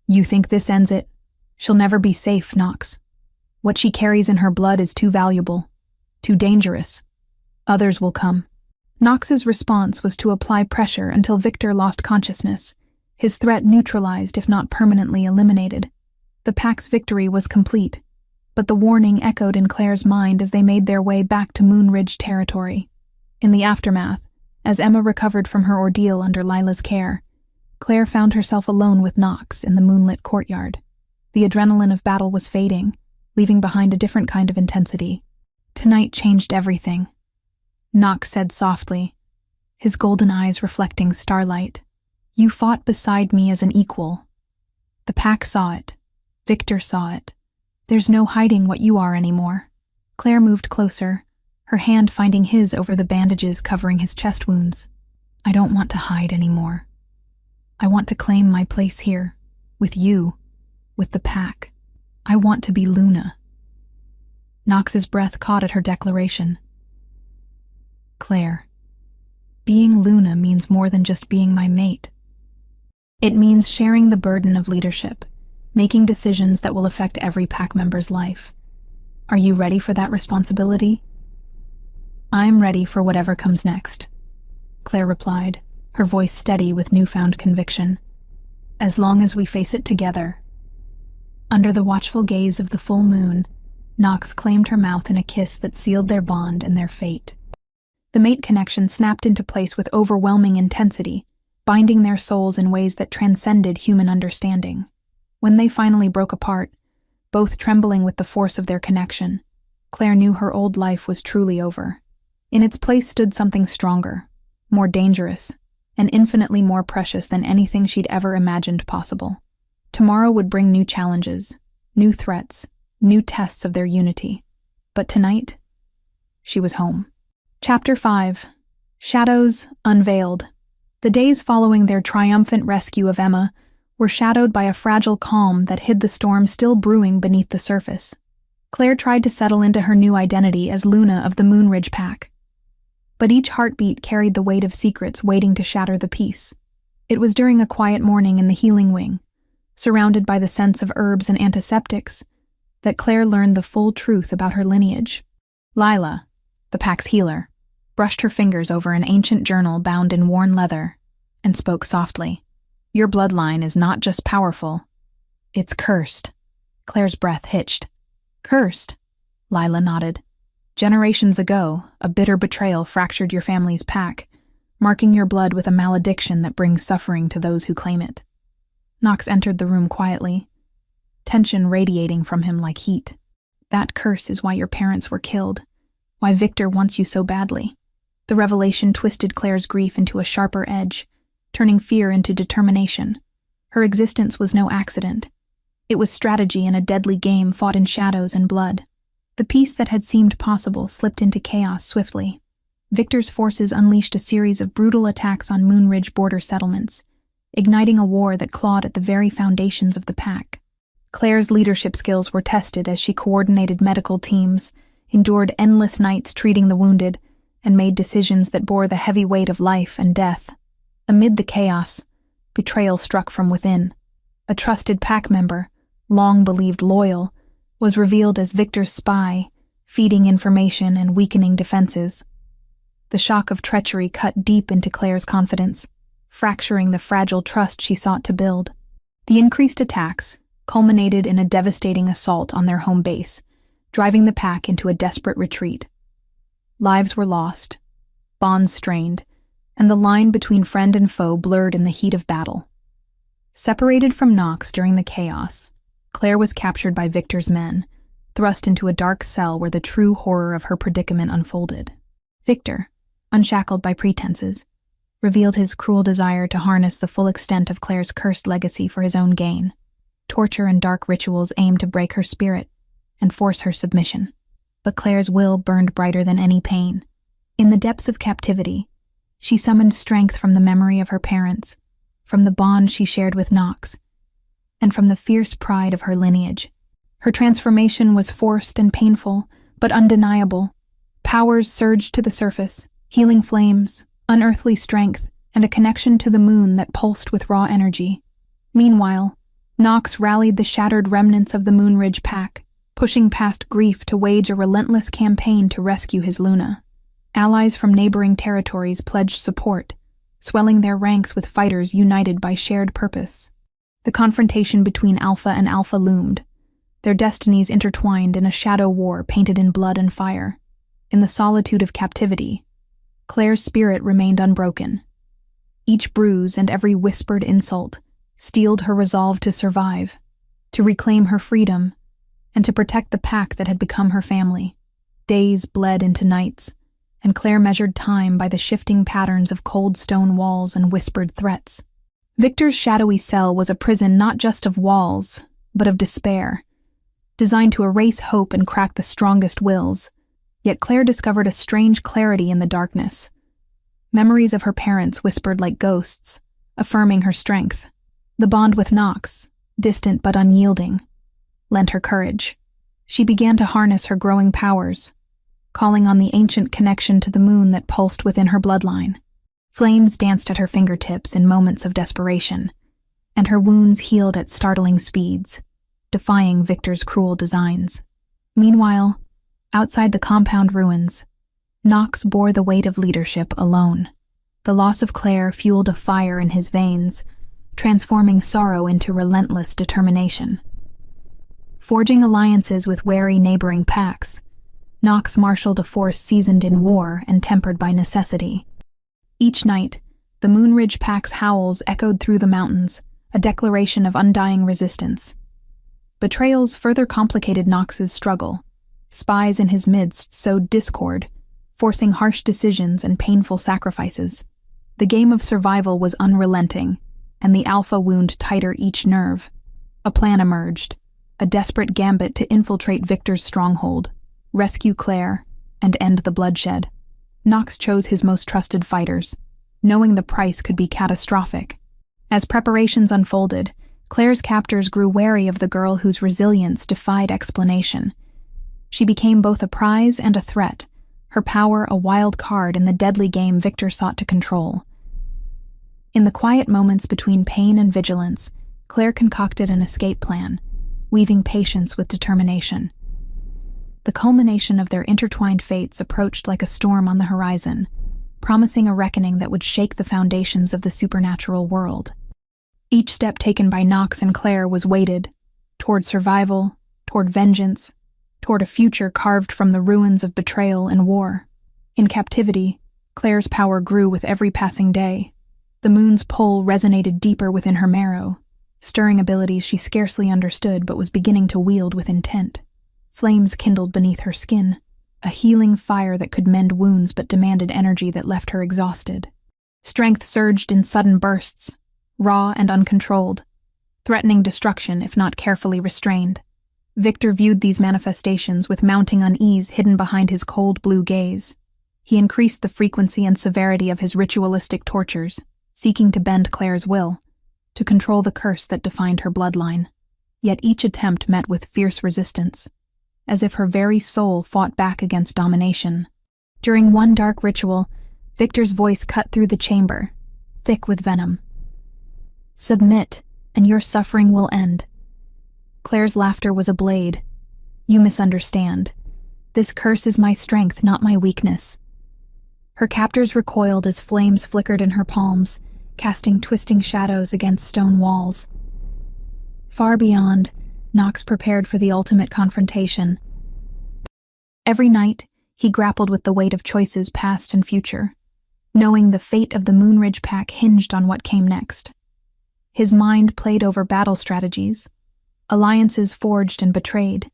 "You think this ends it? She'll never be safe, Knox. What she carries in her blood is too valuable, too dangerous. Others will come." Knox's response was to apply pressure until Victor lost consciousness, his threat neutralized if not permanently eliminated. The pack's victory was complete, but the warning echoed in Claire's mind as they made their way back to Moon Ridge territory. In the aftermath, as Emma recovered from her ordeal under Lila's care, Claire found herself alone with Knox in the moonlit courtyard. The adrenaline of battle was fading, leaving behind a different kind of intensity. "Tonight changed everything," Knox said softly, his golden eyes reflecting starlight. "You fought beside me as an equal. The pack saw it. Victor saw it. There's no hiding what you are anymore." Claire moved closer, her hand finding his over the bandages covering his chest wounds. "I don't want to hide anymore. I want to claim my place here, with you, with the pack. I want to be Luna." Knox's breath caught at her declaration. "Claire, being Luna means more than just being my mate. It means sharing the burden of leadership, making decisions that will affect every pack member's life. Are you ready for that responsibility?" "I'm ready for whatever comes next," Claire replied, her voice steady with newfound conviction. "As long as we face it together." Under the watchful gaze of the full moon, Knox claimed her mouth in a kiss that sealed their bond and their fate. The mate connection snapped into place with overwhelming intensity, binding their souls in ways that transcended human understanding. When they finally broke apart, both trembling with the force of their connection, Claire knew her old life was truly over. In its place stood something stronger, more dangerous, and infinitely more precious than anything she'd ever imagined possible. Tomorrow would bring new challenges, new threats, new tests of their unity. But tonight, she was home. Chapter 5. Shadows Unveiled. The days following their triumphant rescue of Emma were shadowed by a fragile calm that hid the storm still brewing beneath the surface. Claire tried to settle into her new identity as Luna of the Moonridge Pack. But each heartbeat carried the weight of secrets waiting to shatter the peace. It was during a quiet morning in the healing wing, surrounded by the scents of herbs and antiseptics, that Claire learned the full truth about her lineage. Lila, the pack's healer, brushed her fingers over an ancient journal bound in worn leather and spoke softly. "Your bloodline is not just powerful, it's cursed." Claire's breath hitched. "Cursed?" Lila nodded. "Generations ago, a bitter betrayal fractured your family's pack, marking your blood with a malediction that brings suffering to those who claim it." Knox entered the room quietly, tension radiating from him like heat. "That curse is why your parents were killed, why Victor wants you so badly." The revelation twisted Claire's grief into a sharper edge, turning fear into determination. Her existence was no accident. It was strategy in a deadly game fought in shadows and blood. The peace that had seemed possible slipped into chaos swiftly. Victor's forces unleashed a series of brutal attacks on Moonridge border settlements, igniting a war that clawed at the very foundations of the pack. Claire's leadership skills were tested as she coordinated medical teams, endured endless nights treating the wounded, and made decisions that bore the heavy weight of life and death. Amid the chaos, betrayal struck from within. A trusted pack member, long believed loyal, was revealed as Victor's spy, feeding information and weakening defenses. The shock of treachery cut deep into Claire's confidence, fracturing the fragile trust she sought to build. The increased attacks culminated in a devastating assault on their home base, driving the pack into a desperate retreat. Lives were lost, bonds strained, and the line between friend and foe blurred in the heat of battle. Separated from Knox during the chaos, Claire was captured by Victor's men, thrust into a dark cell where the true horror of her predicament unfolded. Victor, unshackled by pretenses, revealed his cruel desire to harness the full extent of Claire's cursed legacy for his own gain. Torture and dark rituals aimed to break her spirit and force her submission. But Claire's will burned brighter than any pain. In the depths of captivity, she summoned strength from the memory of her parents, from the bond she shared with Knox, and from the fierce pride of her lineage. Her transformation was forced and painful, but undeniable. Powers surged to the surface, healing flames, unearthly strength, and a connection to the moon that pulsed with raw energy. Meanwhile, Knox rallied the shattered remnants of the Moonridge Pack, pushing past grief to wage a relentless campaign to rescue his Luna. Allies from neighboring territories pledged support, swelling their ranks with fighters united by shared purpose. The confrontation between Alpha and Alpha loomed, their destinies intertwined in a shadow war painted in blood and fire. In the solitude of captivity, Claire's spirit remained unbroken. Each bruise and every whispered insult steeled her resolve to survive, to reclaim her freedom, and to protect the pack that had become her family. Days bled into nights, and Claire measured time by the shifting patterns of cold stone walls and whispered threats. Victor's shadowy cell was a prison not just of walls, but of despair, designed to erase hope and crack the strongest wills. Yet Claire discovered a strange clarity in the darkness. Memories of her parents whispered like ghosts, affirming her strength. The bond with Knox, distant but unyielding, lent her courage. She began to harness her growing powers, calling on the ancient connection to the moon that pulsed within her bloodline. Flames danced at her fingertips in moments of desperation, and her wounds healed at startling speeds, defying Victor's cruel designs. Meanwhile, outside the compound ruins, Knox bore the weight of leadership alone. The loss of Claire fueled a fire in his veins, transforming sorrow into relentless determination. Forging alliances with wary neighboring packs, Knox marshaled a force seasoned in war and tempered by necessity. Each night, the Moonridge Pack's howls echoed through the mountains, a declaration of undying resistance. Betrayals further complicated Knox's struggle. Spies in his midst sowed discord, forcing harsh decisions and painful sacrifices. The game of survival was unrelenting, and the alpha wound tighter each nerve. A plan emerged, a desperate gambit to infiltrate Victor's stronghold, rescue Claire, and end the bloodshed. Knox chose his most trusted fighters, knowing the price could be catastrophic. As preparations unfolded, Claire's captors grew wary of the girl whose resilience defied explanation. She became both a prize and a threat, her power a wild card in the deadly game Victor sought to control. In the quiet moments between pain and vigilance, Claire concocted an escape plan, weaving patience with determination. The culmination of their intertwined fates approached like a storm on the horizon, promising a reckoning that would shake the foundations of the supernatural world. Each step taken by Knox and Claire was weighted toward survival, toward vengeance, toward a future carved from the ruins of betrayal and war. In captivity, Claire's power grew with every passing day. The moon's pull resonated deeper within her marrow, stirring abilities she scarcely understood but was beginning to wield with intent. Flames kindled beneath her skin, a healing fire that could mend wounds but demanded energy that left her exhausted. Strength surged in sudden bursts, raw and uncontrolled, threatening destruction if not carefully restrained. Victor viewed these manifestations with mounting unease hidden behind his cold blue gaze. He increased the frequency and severity of his ritualistic tortures, seeking to bend Claire's will, to control the curse that defined her bloodline. Yet each attempt met with fierce resistance, as if her very soul fought back against domination. During one dark ritual, Victor's voice cut through the chamber, thick with venom. "Submit, and your suffering will end." Claire's laughter was a blade. "You misunderstand. This curse is my strength, not my weakness." Her captors recoiled as flames flickered in her palms, casting twisting shadows against stone walls. Far beyond, Knox prepared for the ultimate confrontation. Every night, he grappled with the weight of choices past and future, knowing the fate of the Moonridge Pack hinged on what came next. His mind played over battle strategies, alliances forged and betrayed,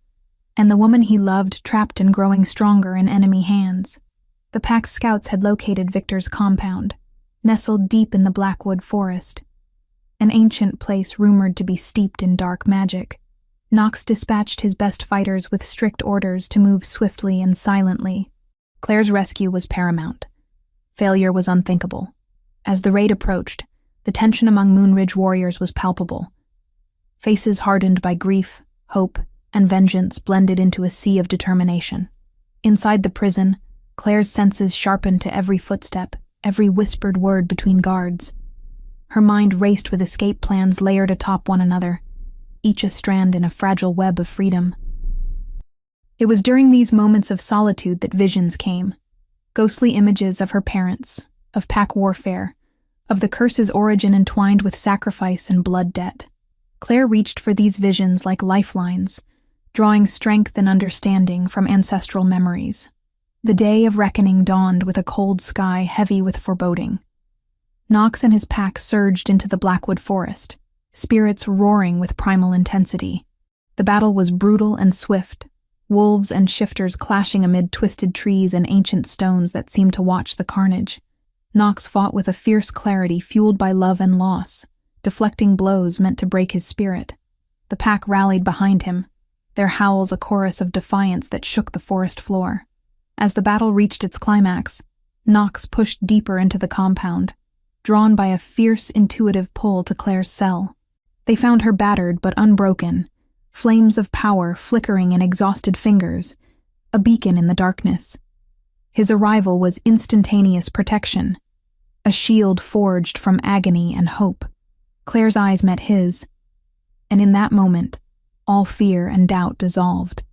and the woman he loved trapped and growing stronger in enemy hands. The Pack's scouts had located Victor's compound, nestled deep in the Blackwood forest, an ancient place rumored to be steeped in dark magic. Knox dispatched his best fighters with strict orders to move swiftly and silently. Claire's rescue was paramount. Failure was unthinkable. As the raid approached, the tension among Moonridge warriors was palpable. Faces hardened by grief, hope, and vengeance blended into a sea of determination. Inside the prison, Claire's senses sharpened to every footstep, every whispered word between guards. Her mind raced with escape plans layered atop one another, each a strand in a fragile web of freedom. It was during these moments of solitude that visions came. Ghostly images of her parents, of pack warfare, of the curse's origin entwined with sacrifice and blood debt. Claire reached for these visions like lifelines, drawing strength and understanding from ancestral memories. The day of reckoning dawned with a cold sky heavy with foreboding. Knox and his pack surged into the Blackwood forest, spirits roaring with primal intensity. The battle was brutal and swift, wolves and shifters clashing amid twisted trees and ancient stones that seemed to watch the carnage. Knox fought with a fierce clarity fueled by love and loss, deflecting blows meant to break his spirit. The pack rallied behind him, their howls a chorus of defiance that shook the forest floor. As the battle reached its climax, Knox pushed deeper into the compound, drawn by a fierce, intuitive pull to Claire's cell. They found her battered but unbroken, flames of power flickering in exhausted fingers, a beacon in the darkness. His arrival was instantaneous protection, a shield forged from agony and hope. Claire's eyes met his, and in that moment, all fear and doubt dissolved.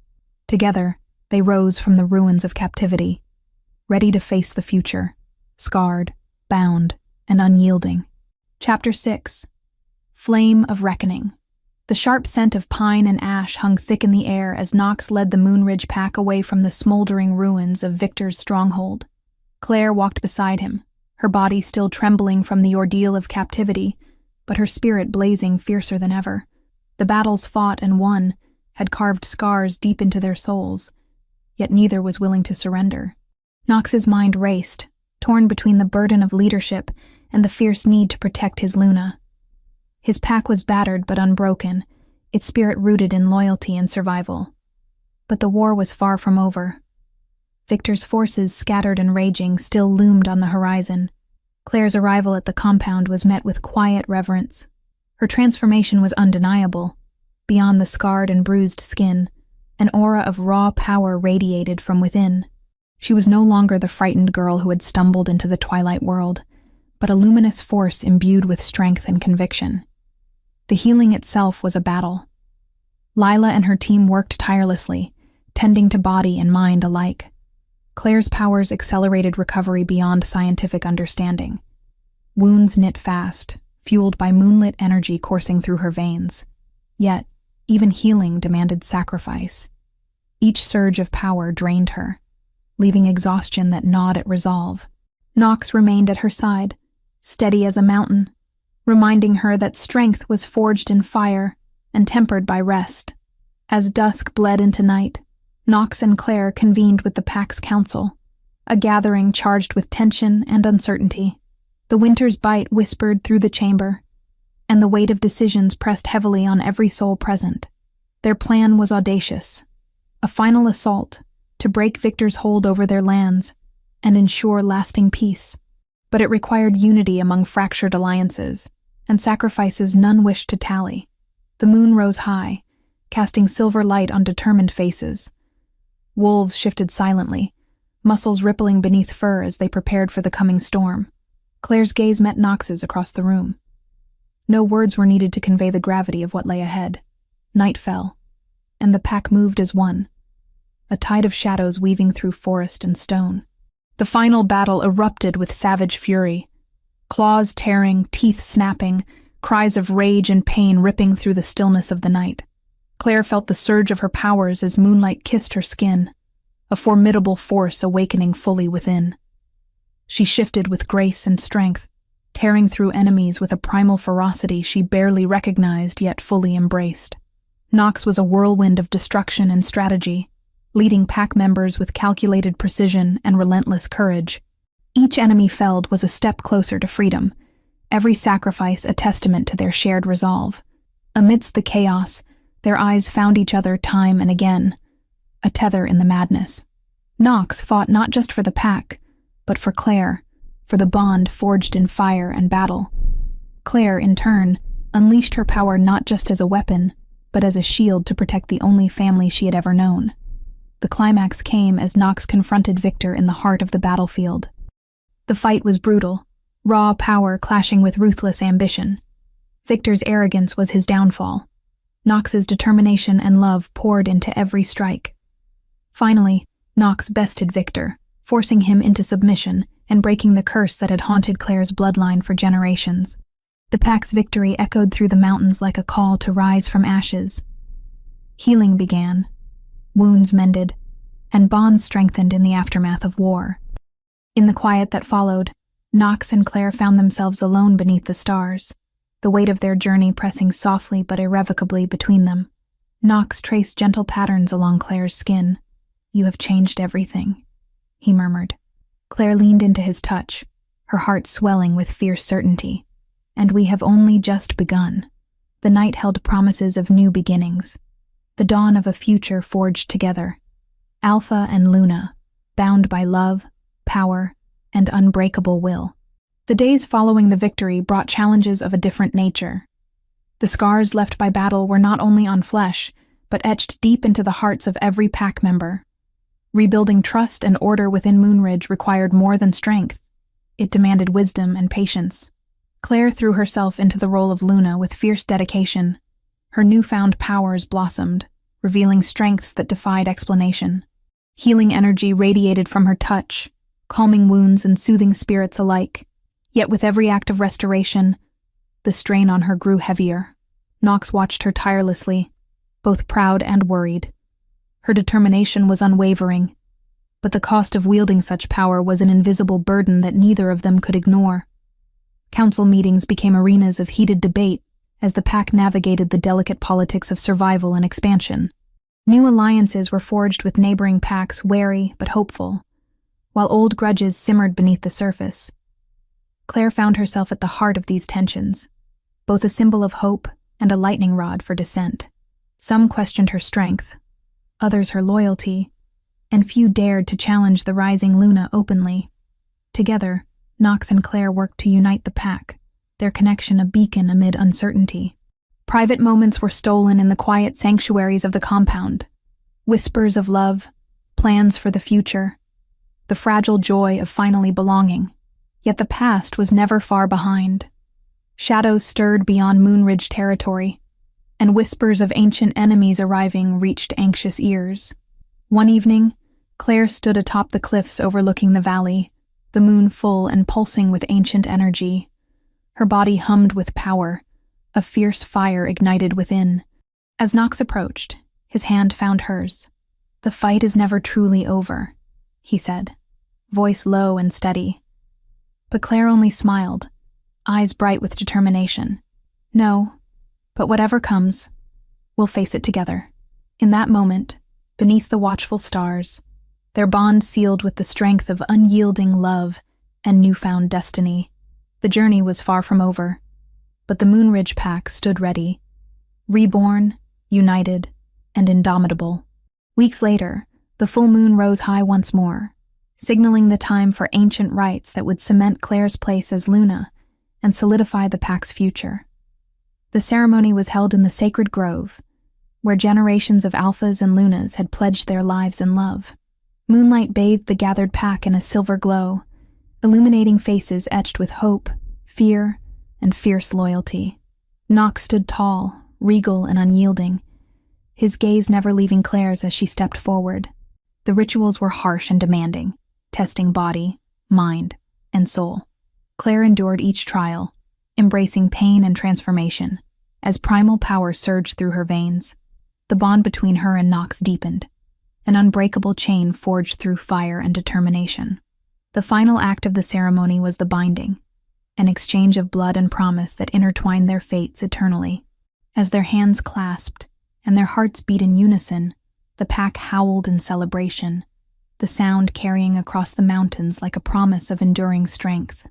Together, they rose from the ruins of captivity, ready to face the future, scarred, bound, and unyielding. Chapter 6. Flame of Reckoning. The sharp scent of pine and ash hung thick in the air as Knox led the Moonridge pack away from the smoldering ruins of Victor's stronghold. Claire walked beside him, her body still trembling from the ordeal of captivity, but her spirit blazing fiercer than ever. The battles fought and won had carved scars deep into their souls, yet neither was willing to surrender. Knox's mind raced, torn between the burden of leadership and the fierce need to protect his Luna. His pack was battered but unbroken, its spirit rooted in loyalty and survival. But the war was far from over. Victor's forces, scattered and raging, still loomed on the horizon. Claire's arrival at the compound was met with quiet reverence. Her transformation was undeniable. Beyond the scarred and bruised skin, an aura of raw power radiated from within. She was no longer the frightened girl who had stumbled into the twilight world, but a luminous force imbued with strength and conviction. The healing itself was a battle. Lila and her team worked tirelessly, tending to body and mind alike. Claire's powers accelerated recovery beyond scientific understanding. Wounds knit fast, fueled by moonlit energy coursing through her veins. Yet, even healing demanded sacrifice. Each surge of power drained her, leaving exhaustion that gnawed at resolve. Knox remained at her side, steady as a mountain, reminding her that strength was forged in fire and tempered by rest. As dusk bled into night, Knox and Claire convened with the pack's council, a gathering charged with tension and uncertainty. The winter's bite whispered through the chamber, and the weight of decisions pressed heavily on every soul present. Their plan was audacious, a final assault to break Victor's hold over their lands and ensure lasting peace. But it required unity among fractured alliances, and sacrifices none wished to tally. The moon rose high, casting silver light on determined faces. Wolves shifted silently, muscles rippling beneath fur as they prepared for the coming storm. Claire's gaze met Knox's across the room. No words were needed to convey the gravity of what lay ahead. Night fell, and the pack moved as one, a tide of shadows weaving through forest and stone. The final battle erupted with savage fury. Claws tearing, teeth snapping, cries of rage and pain ripping through the stillness of the night. Claire felt the surge of her powers as moonlight kissed her skin, a formidable force awakening fully within. She shifted with grace and strength, tearing through enemies with a primal ferocity she barely recognized yet fully embraced. Knox was a whirlwind of destruction and strategy, leading pack members with calculated precision and relentless courage. Each enemy felled was a step closer to freedom, every sacrifice a testament to their shared resolve. Amidst the chaos, their eyes found each other time and again, a tether in the madness. Knox fought not just for the pack, but for Claire, for the bond forged in fire and battle. Claire, in turn, unleashed her power not just as a weapon, but as a shield to protect the only family she had ever known. The climax came as Knox confronted Victor in the heart of the battlefield. The fight was brutal, raw power clashing with ruthless ambition. Victor's arrogance was his downfall. Knox's determination and love poured into every strike. Finally, Knox bested Victor, forcing him into submission and breaking the curse that had haunted Claire's bloodline for generations. The pack's victory echoed through the mountains like a call to rise from ashes. Healing began, wounds mended, and bonds strengthened in the aftermath of war. In the quiet that followed, Knox and Claire found themselves alone beneath the stars, the weight of their journey pressing softly but irrevocably between them. Knox traced gentle patterns along Claire's skin. "You have changed everything," he murmured. Claire leaned into his touch, her heart swelling with fierce certainty. "And we have only just begun." The night held promises of new beginnings, the dawn of a future forged together. Alpha and Luna, bound by love, power, and unbreakable will. The days following the victory brought challenges of a different nature. The scars left by battle were not only on flesh, but etched deep into the hearts of every pack member. Rebuilding trust and order within Moonridge required more than strength. It demanded wisdom and patience. Claire threw herself into the role of Luna with fierce dedication. Her newfound powers blossomed, revealing strengths that defied explanation. Healing energy radiated from her touch, calming wounds and soothing spirits alike. Yet with every act of restoration, the strain on her grew heavier. Knox watched her tirelessly, both proud and worried. Her determination was unwavering, but the cost of wielding such power was an invisible burden that neither of them could ignore. Council meetings became arenas of heated debate as the pack navigated the delicate politics of survival and expansion. New alliances were forged with neighboring packs, wary but hopeful, while old grudges simmered beneath the surface. Claire found herself at the heart of these tensions, both a symbol of hope and a lightning rod for dissent. Some questioned her strength, others her loyalty, and few dared to challenge the rising Luna openly. Together, Knox and Claire worked to unite the pack, their connection a beacon amid uncertainty. Private moments were stolen in the quiet sanctuaries of the compound. Whispers of love, plans for the future, the fragile joy of finally belonging. Yet the past was never far behind. Shadows stirred beyond Moonridge territory, and whispers of ancient enemies arriving reached anxious ears. One evening, Claire stood atop the cliffs overlooking the valley, the moon full and pulsing with ancient energy. Her body hummed with power, a fierce fire ignited within. As Knox approached, his hand found hers. "The fight is never truly over," he said, voice low and steady. But Claire only smiled, eyes bright with determination. "No, but whatever comes, we'll face it together." In that moment, beneath the watchful stars, their bond sealed with the strength of unyielding love and newfound destiny. The journey was far from over, but the Moonridge pack stood ready, reborn, united, and indomitable. Weeks later, the full moon rose high once more, signaling the time for ancient rites that would cement Claire's place as Luna and solidify the pack's future. The ceremony was held in the sacred grove, where generations of alphas and lunas had pledged their lives in love. Moonlight bathed the gathered pack in a silver glow, illuminating faces etched with hope, fear, and fierce loyalty. Knox stood tall, regal and unyielding, his gaze never leaving Claire's as she stepped forward. The rituals were harsh and demanding, testing body, mind, and soul. Claire endured each trial, embracing pain and transformation, as primal power surged through her veins. The bond between her and Knox deepened, an unbreakable chain forged through fire and determination. The final act of the ceremony was the binding, an exchange of blood and promise that intertwined their fates eternally. As their hands clasped and their hearts beat in unison, the pack howled in celebration, the sound carrying across the mountains like a promise of enduring strength.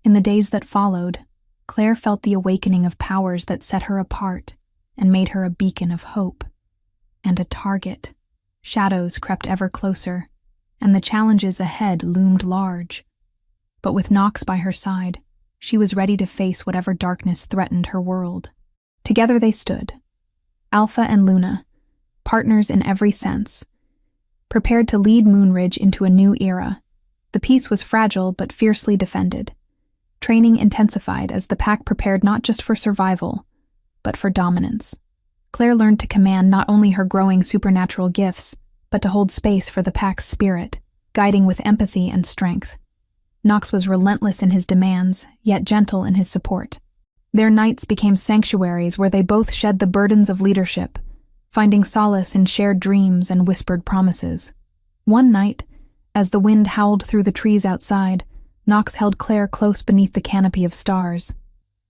In the days that followed, Claire felt the awakening of powers that set her apart and made her a beacon of hope. And a target. Shadows crept ever closer, and the challenges ahead loomed large. But with Knox by her side, she was ready to face whatever darkness threatened her world. Together they stood, Alpha and Luna, partners in every sense, prepared to lead Moonridge into a new era. The peace was fragile but fiercely defended. Training intensified as the pack prepared not just for survival, but for dominance. Claire learned to command not only her growing supernatural gifts, but to hold space for the pack's spirit, guiding with empathy and strength. Knox was relentless in his demands, yet gentle in his support. Their nights became sanctuaries where they both shed the burdens of leadership, finding solace in shared dreams and whispered promises. One night, as the wind howled through the trees outside, Knox held Claire close beneath the canopy of stars.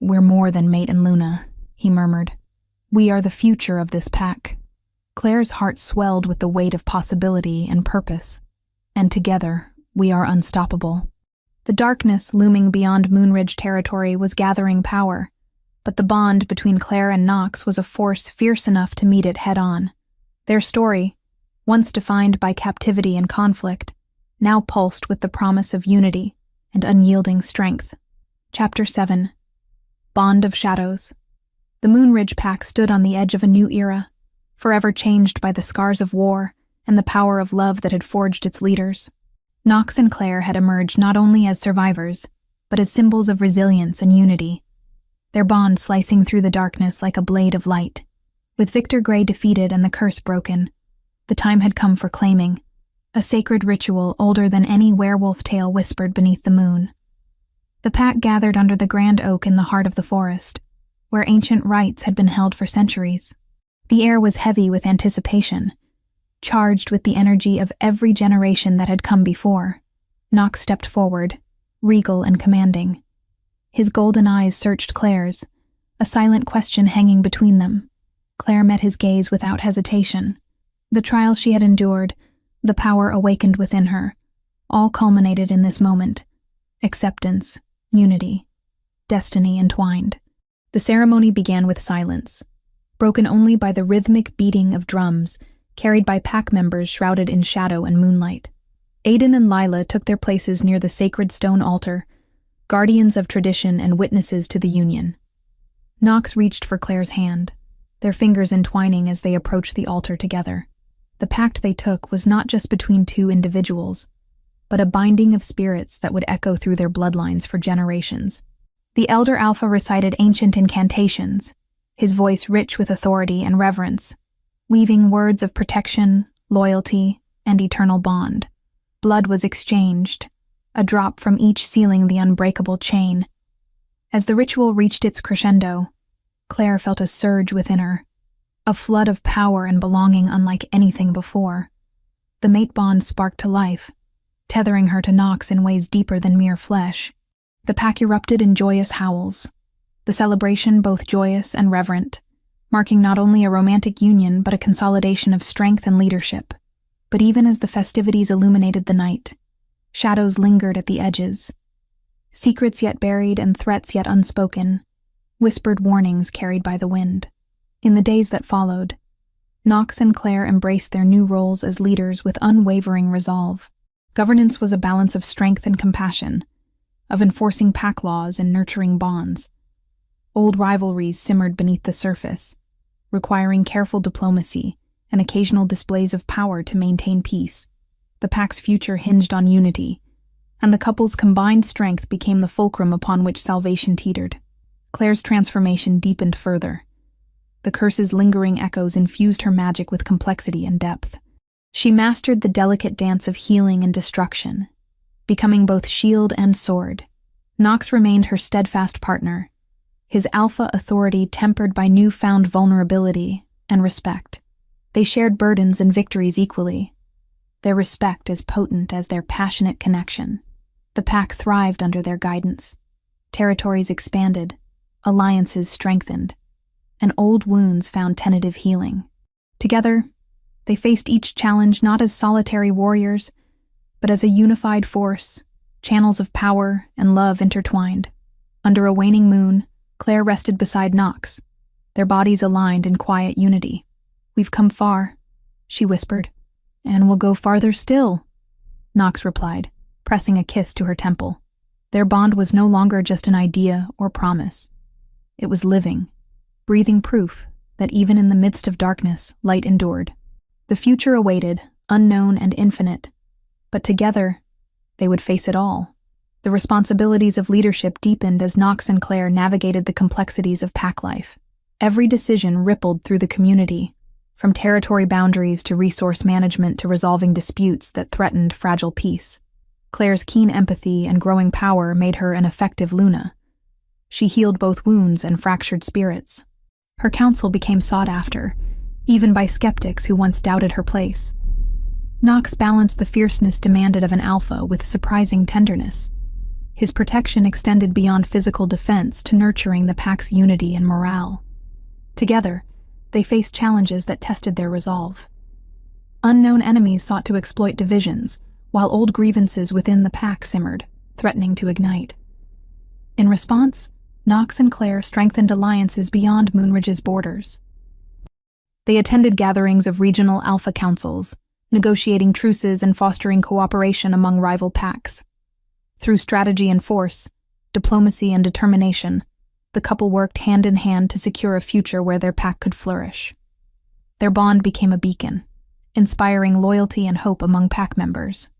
"We're more than mate and Luna," he murmured. "We are the future of this pack." Claire's heart swelled with the weight of possibility and purpose, and together we are unstoppable. The darkness looming beyond Moonridge territory was gathering power, but the bond between Claire and Knox was a force fierce enough to meet it head-on. Their story, once defined by captivity and conflict, now pulsed with the promise of unity and unyielding strength. Chapter 7. Bond of Shadows. The Moonridge pack stood on the edge of a new era, forever changed by the scars of war and the power of love that had forged its leaders. Knox and Claire had emerged not only as survivors, but as symbols of resilience and unity, their bond slicing through the darkness like a blade of light. With Victor Grey defeated and the curse broken, the time had come for claiming, a sacred ritual older than any werewolf tale whispered beneath the moon. The pack gathered under the grand oak in the heart of the forest, where ancient rites had been held for centuries. The air was heavy with anticipation, charged with the energy of every generation that had come before. Knox stepped forward, regal and commanding. His golden eyes searched Claire's, a silent question hanging between them. Claire met his gaze without hesitation. The trials she had endured, the power awakened within her, all culminated in this moment. Acceptance, unity, destiny entwined. The ceremony began with silence, broken only by the rhythmic beating of drums carried by pack members shrouded in shadow and moonlight. Aidan and Lila took their places near the sacred stone altar, guardians of tradition and witnesses to the union. Knox reached for Claire's hand, their fingers entwining as they approached the altar together. The pact they took was not just between two individuals, but a binding of spirits that would echo through their bloodlines for generations. The elder Alpha recited ancient incantations, his voice rich with authority and reverence, weaving words of protection, loyalty, and eternal bond. Blood was exchanged, a drop from each sealing the unbreakable chain. As the ritual reached its crescendo, Claire felt a surge within her, a flood of power and belonging unlike anything before. The mate bond sparked to life, tethering her to Knox in ways deeper than mere flesh. The pack erupted in joyous howls, the celebration both joyous and reverent, marking not only a romantic union but a consolidation of strength and leadership. But even as the festivities illuminated the night, shadows lingered at the edges. Secrets yet buried and threats yet unspoken, whispered warnings carried by the wind. In the days that followed, Knox and Claire embraced their new roles as leaders with unwavering resolve. Governance was a balance of strength and compassion, of enforcing pack laws and nurturing bonds. Old rivalries simmered beneath the surface, requiring careful diplomacy and occasional displays of power to maintain peace. The pack's future hinged on unity, and the couple's combined strength became the fulcrum upon which salvation teetered. Claire's transformation deepened further. The curse's lingering echoes infused her magic with complexity and depth. She mastered the delicate dance of healing and destruction, becoming both shield and sword. Knox remained her steadfast partner, his alpha authority tempered by newfound vulnerability and respect. They shared burdens and victories equally, their respect as potent as their passionate connection. The pack thrived under their guidance. Territories expanded, alliances strengthened, and old wounds found tentative healing. Together, they faced each challenge not as solitary warriors, but as a unified force, channels of power and love intertwined. Under a waning moon, Claire rested beside Knox, their bodies aligned in quiet unity. "We've come far," she whispered. "And we'll go farther still," Knox replied, pressing a kiss to her temple. Their bond was no longer just an idea or promise. It was living, breathing proof that even in the midst of darkness, light endured. The future awaited, unknown and infinite, but together, they would face it all. The responsibilities of leadership deepened as Knox and Claire navigated the complexities of pack life. Every decision rippled through the community, from territory boundaries to resource management to resolving disputes that threatened fragile peace. Claire's keen empathy and growing power made her an effective Luna. She healed both wounds and fractured spirits. Her counsel became sought after, even by skeptics who once doubted her place. Nox balanced the fierceness demanded of an alpha with surprising tenderness. His protection extended beyond physical defense to nurturing the pack's unity and morale. Together, they faced challenges that tested their resolve. Unknown enemies sought to exploit divisions, while old grievances within the pack simmered, threatening to ignite. In response, Nox and Claire strengthened alliances beyond Moonridge's borders. They attended gatherings of regional alpha councils, negotiating truces and fostering cooperation among rival packs. Through strategy and force, diplomacy and determination, the couple worked hand in hand to secure a future where their pack could flourish. Their bond became a beacon, inspiring loyalty and hope among pack members.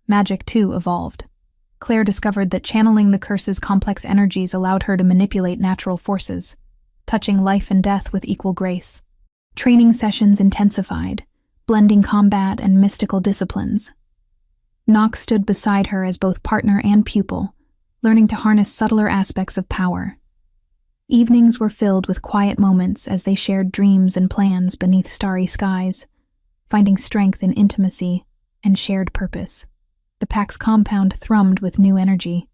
Magic, too, evolved. Claire discovered that channeling the curse's complex energies allowed her to manipulate natural forces, touching life and death with equal grace. Training sessions intensified, blending combat and mystical disciplines. Nox stood beside her as both partner and pupil, learning to harness subtler aspects of power. Evenings were filled with quiet moments as they shared dreams and plans beneath starry skies, finding strength in intimacy and shared purpose. The pack's compound thrummed with new energy.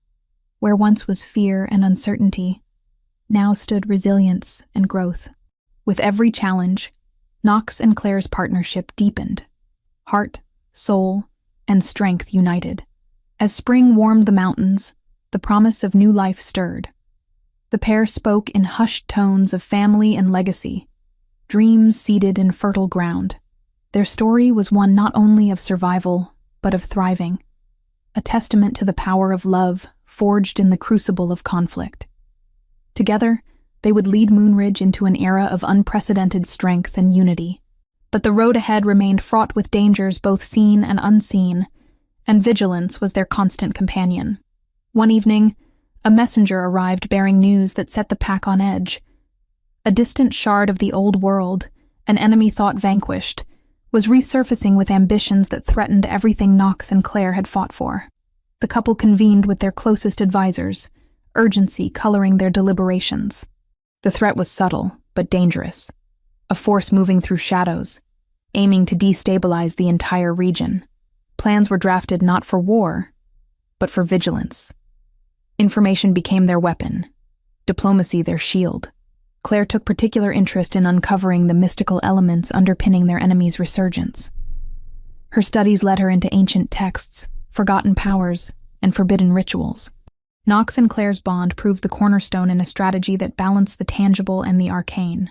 Where once was fear and uncertainty, now stood resilience and growth. With every challenge, Nox and Claire's partnership deepened. Heart, soul, and strength united. As spring warmed the mountains, the promise of new life stirred. The pair spoke in hushed tones of family and legacy, dreams seeded in fertile ground. Their story was one not only of survival, but of thriving, a testament to the power of love forged in the crucible of conflict. Together, they would lead Moonridge into an era of unprecedented strength and unity. But the road ahead remained fraught with dangers both seen and unseen, and vigilance was their constant companion. One evening, a messenger arrived bearing news that set the pack on edge. A distant shard of the old world, an enemy thought vanquished, was resurfacing with ambitions that threatened everything Nox and Claire had fought for. The couple convened with their closest advisors, urgency coloring their deliberations. The threat was subtle, but dangerous. A force moving through shadows, aiming to destabilize the entire region. Plans were drafted not for war, but for vigilance. Information became their weapon, diplomacy their shield. Claire took particular interest in uncovering the mystical elements underpinning their enemy's resurgence. Her studies led her into ancient texts, forgotten powers, and forbidden rituals. Nox and Claire's bond proved the cornerstone in a strategy that balanced the tangible and the arcane.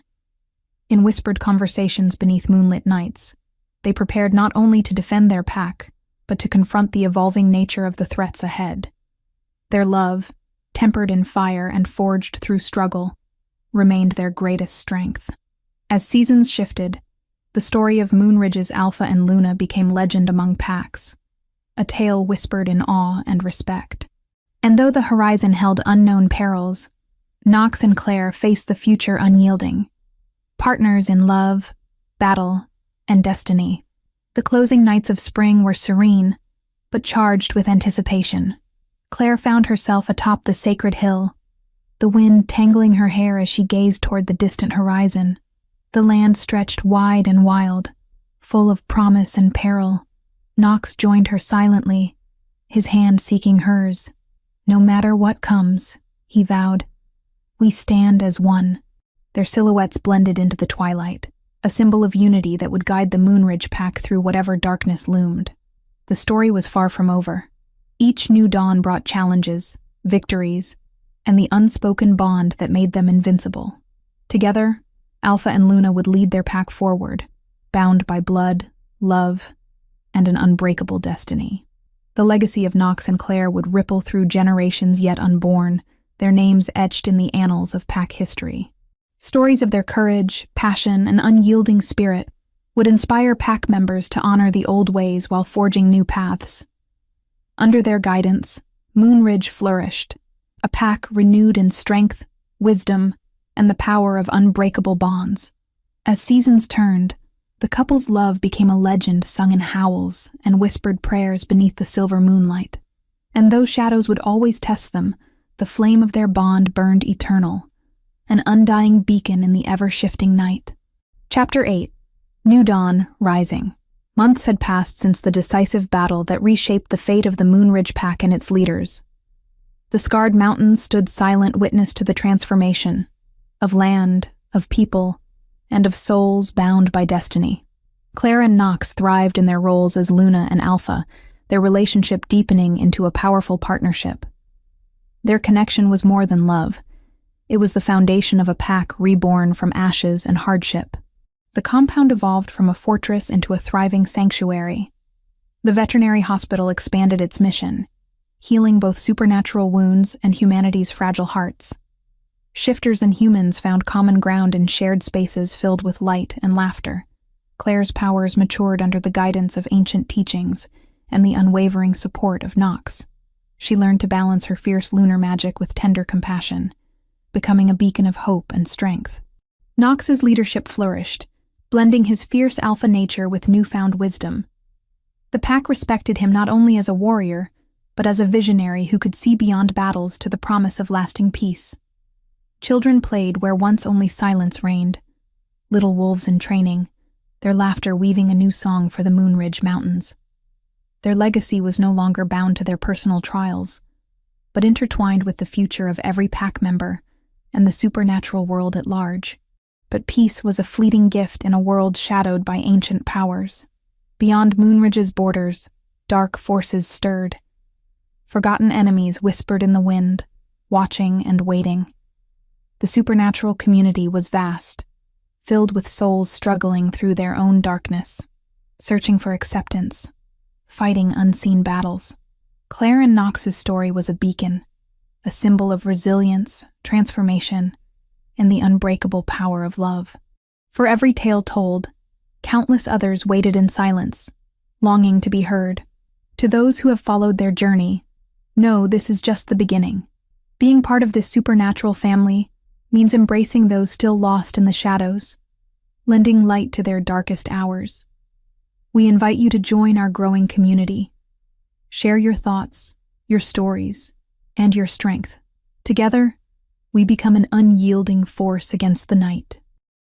In whispered conversations beneath moonlit nights, they prepared not only to defend their pack, but to confront the evolving nature of the threats ahead. Their love, tempered in fire and forged through struggle, remained their greatest strength. As seasons shifted, the story of Moonridge's Alpha and Luna became legend among packs, a tale whispered in awe and respect. And though the horizon held unknown perils, Nox and Claire faced the future unyielding, partners in love, battle, and destiny. The closing nights of spring were serene, but charged with anticipation. Claire found herself atop the sacred hill, the wind tangling her hair as she gazed toward the distant horizon. The land stretched wide and wild, full of promise and peril. Nox joined her silently, his hand seeking hers. "No matter what comes," he vowed, "we stand as one." Their silhouettes blended into the twilight, a symbol of unity that would guide the Moonridge pack through whatever darkness loomed. The story was far from over. Each new dawn brought challenges, victories, and the unspoken bond that made them invincible. Together, Alpha and Luna would lead their pack forward, bound by blood, love, and an unbreakable destiny. The legacy of Nox and Claire would ripple through generations yet unborn, their names etched in the annals of pack history. Stories of their courage, passion, and unyielding spirit would inspire pack members to honor the old ways while forging new paths. Under their guidance, Moonridge flourished, a pack renewed in strength, wisdom, and the power of unbreakable bonds. As seasons turned, the couple's love became a legend sung in howls and whispered prayers beneath the silver moonlight. And though shadows would always test them, the flame of their bond burned eternal, an undying beacon in the ever-shifting night. Chapter 8. New Dawn Rising. Months had passed since the decisive battle that reshaped the fate of the Moonridge Pack and its leaders. The scarred mountains stood silent witness to the transformation of land, of people, and of souls bound by destiny. Claire and Knox thrived in their roles as Luna and Alpha, their relationship deepening into a powerful partnership. Their connection was more than love. It was the foundation of a pack reborn from ashes and hardship. The compound evolved from a fortress into a thriving sanctuary. The veterinary hospital expanded its mission, healing both supernatural wounds and humanity's fragile hearts. Shifters and humans found common ground in shared spaces filled with light and laughter. Claire's powers matured under the guidance of ancient teachings and the unwavering support of Knox. She learned to balance her fierce lunar magic with tender compassion, becoming a beacon of hope and strength. Knox's leadership flourished, blending his fierce alpha nature with newfound wisdom. The pack respected him not only as a warrior, but as a visionary who could see beyond battles to the promise of lasting peace. Children played where once only silence reigned, little wolves in training, their laughter weaving a new song for the Moonridge Mountains. Their legacy was no longer bound to their personal trials, but intertwined with the future of every pack member and the supernatural world at large. But peace was a fleeting gift in a world shadowed by ancient powers. Beyond Moonridge's borders, dark forces stirred. Forgotten enemies whispered in the wind, watching and waiting. The supernatural community was vast, filled with souls struggling through their own darkness, searching for acceptance, fighting unseen battles. Claire and Knox's story was a beacon, a symbol of resilience, transformation, and the unbreakable power of love. For every tale told, countless others waited in silence, longing to be heard. To those who have followed their journey, know this is just the beginning. Being part of this supernatural family means embracing those still lost in the shadows, lending light to their darkest hours. We invite you to join our growing community. Share your thoughts, your stories, and your strength. Together, we become an unyielding force against the night.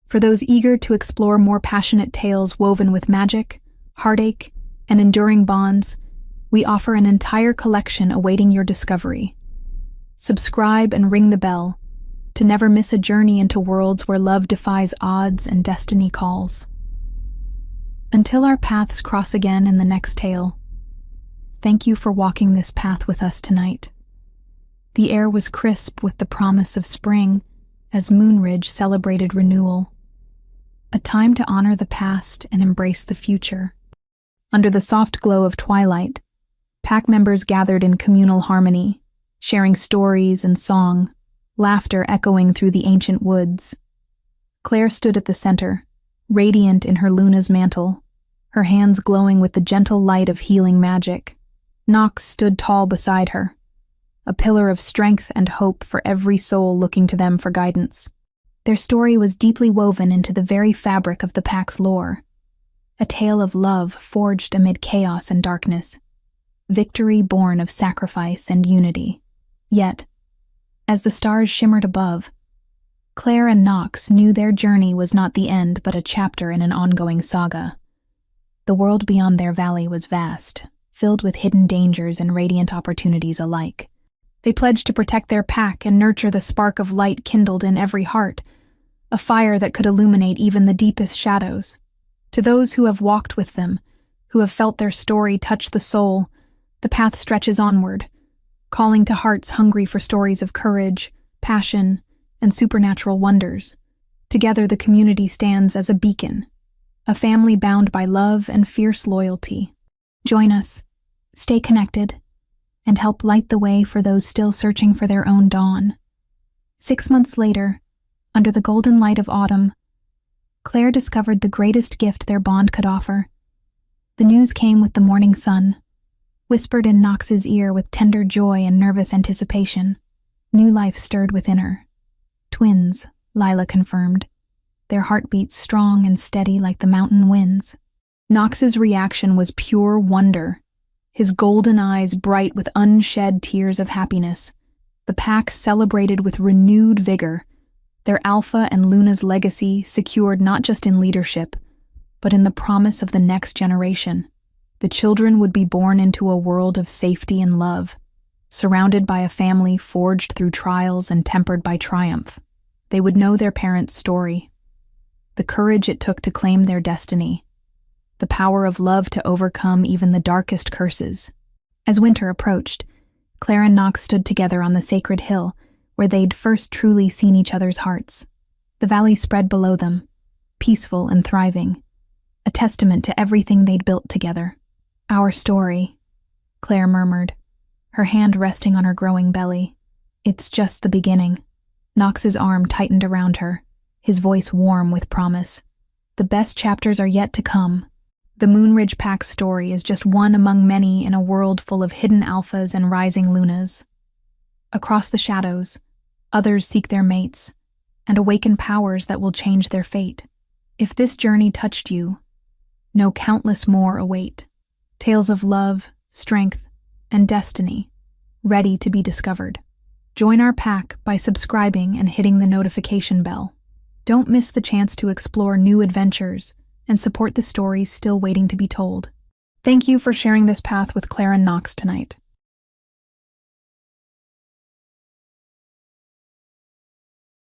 For those eager to explore more passionate tales woven with magic, heartache, and enduring bonds, we offer an entire collection awaiting your discovery. Subscribe and ring the bell to never miss a journey into worlds where love defies odds and destiny calls. Until our paths cross again in the next tale, thank you for walking this path with us tonight. The air was crisp with the promise of spring as Moonridge celebrated renewal. A time to honor the past and embrace the future. Under the soft glow of twilight, pack members gathered in communal harmony, sharing stories and song, laughter echoing through the ancient woods. Claire stood at the center, radiant in her Luna's mantle, her hands glowing with the gentle light of healing magic. Knox stood tall beside her, a pillar of strength and hope for every soul looking to them for guidance. Their story was deeply woven into the very fabric of the pack's lore, a tale of love forged amid chaos and darkness, victory born of sacrifice and unity. Yet, as the stars shimmered above, Claire and Knox knew their journey was not the end but a chapter in an ongoing saga. The world beyond their valley was vast, filled with hidden dangers and radiant opportunities alike. They pledged to protect their pack and nurture the spark of light kindled in every heart, a fire that could illuminate even the deepest shadows. To those who have walked with them, who have felt their story touch the soul, the path stretches onward, calling to hearts hungry for stories of courage, passion, and supernatural wonders. Together the community stands as a beacon, a family bound by love and fierce loyalty. Join us, stay connected, and help light the way for those still searching for their own dawn. 6 months later, under the golden light of autumn, Claire discovered the greatest gift their bond could offer. The news came with the morning sun, whispered in Knox's ear with tender joy and nervous anticipation. New life stirred within her. Twins, Lila confirmed, their heartbeats strong and steady like the mountain winds. Knox's reaction was pure wonder, his golden eyes bright with unshed tears of happiness. The pack celebrated with renewed vigor, their Alpha and Luna's legacy secured not just in leadership, but in the promise of the next generation. The children would be born into a world of safety and love, surrounded by a family forged through trials and tempered by triumph. They would know their parents' story, the courage it took to claim their destiny, the power of love to overcome even the darkest curses. As winter approached, Claire and Knox stood together on the sacred hill where they'd first truly seen each other's hearts. The valley spread below them, peaceful and thriving, a testament to everything they'd built together. "Our story," Claire murmured, her hand resting on her growing belly. "It's just the beginning." Knox's arm tightened around her, his voice warm with promise. "The best chapters are yet to come." The Moonridge Pack's story is just one among many in a world full of hidden alphas and rising lunas. Across the shadows, others seek their mates and awaken powers that will change their fate. If this journey touched you, know countless more await. Tales of love, strength, and destiny, ready to be discovered. Join our pack by subscribing and hitting the notification bell. Don't miss the chance to explore new adventures and support the stories still waiting to be told. Thank you for sharing this path with Claire and Knox tonight.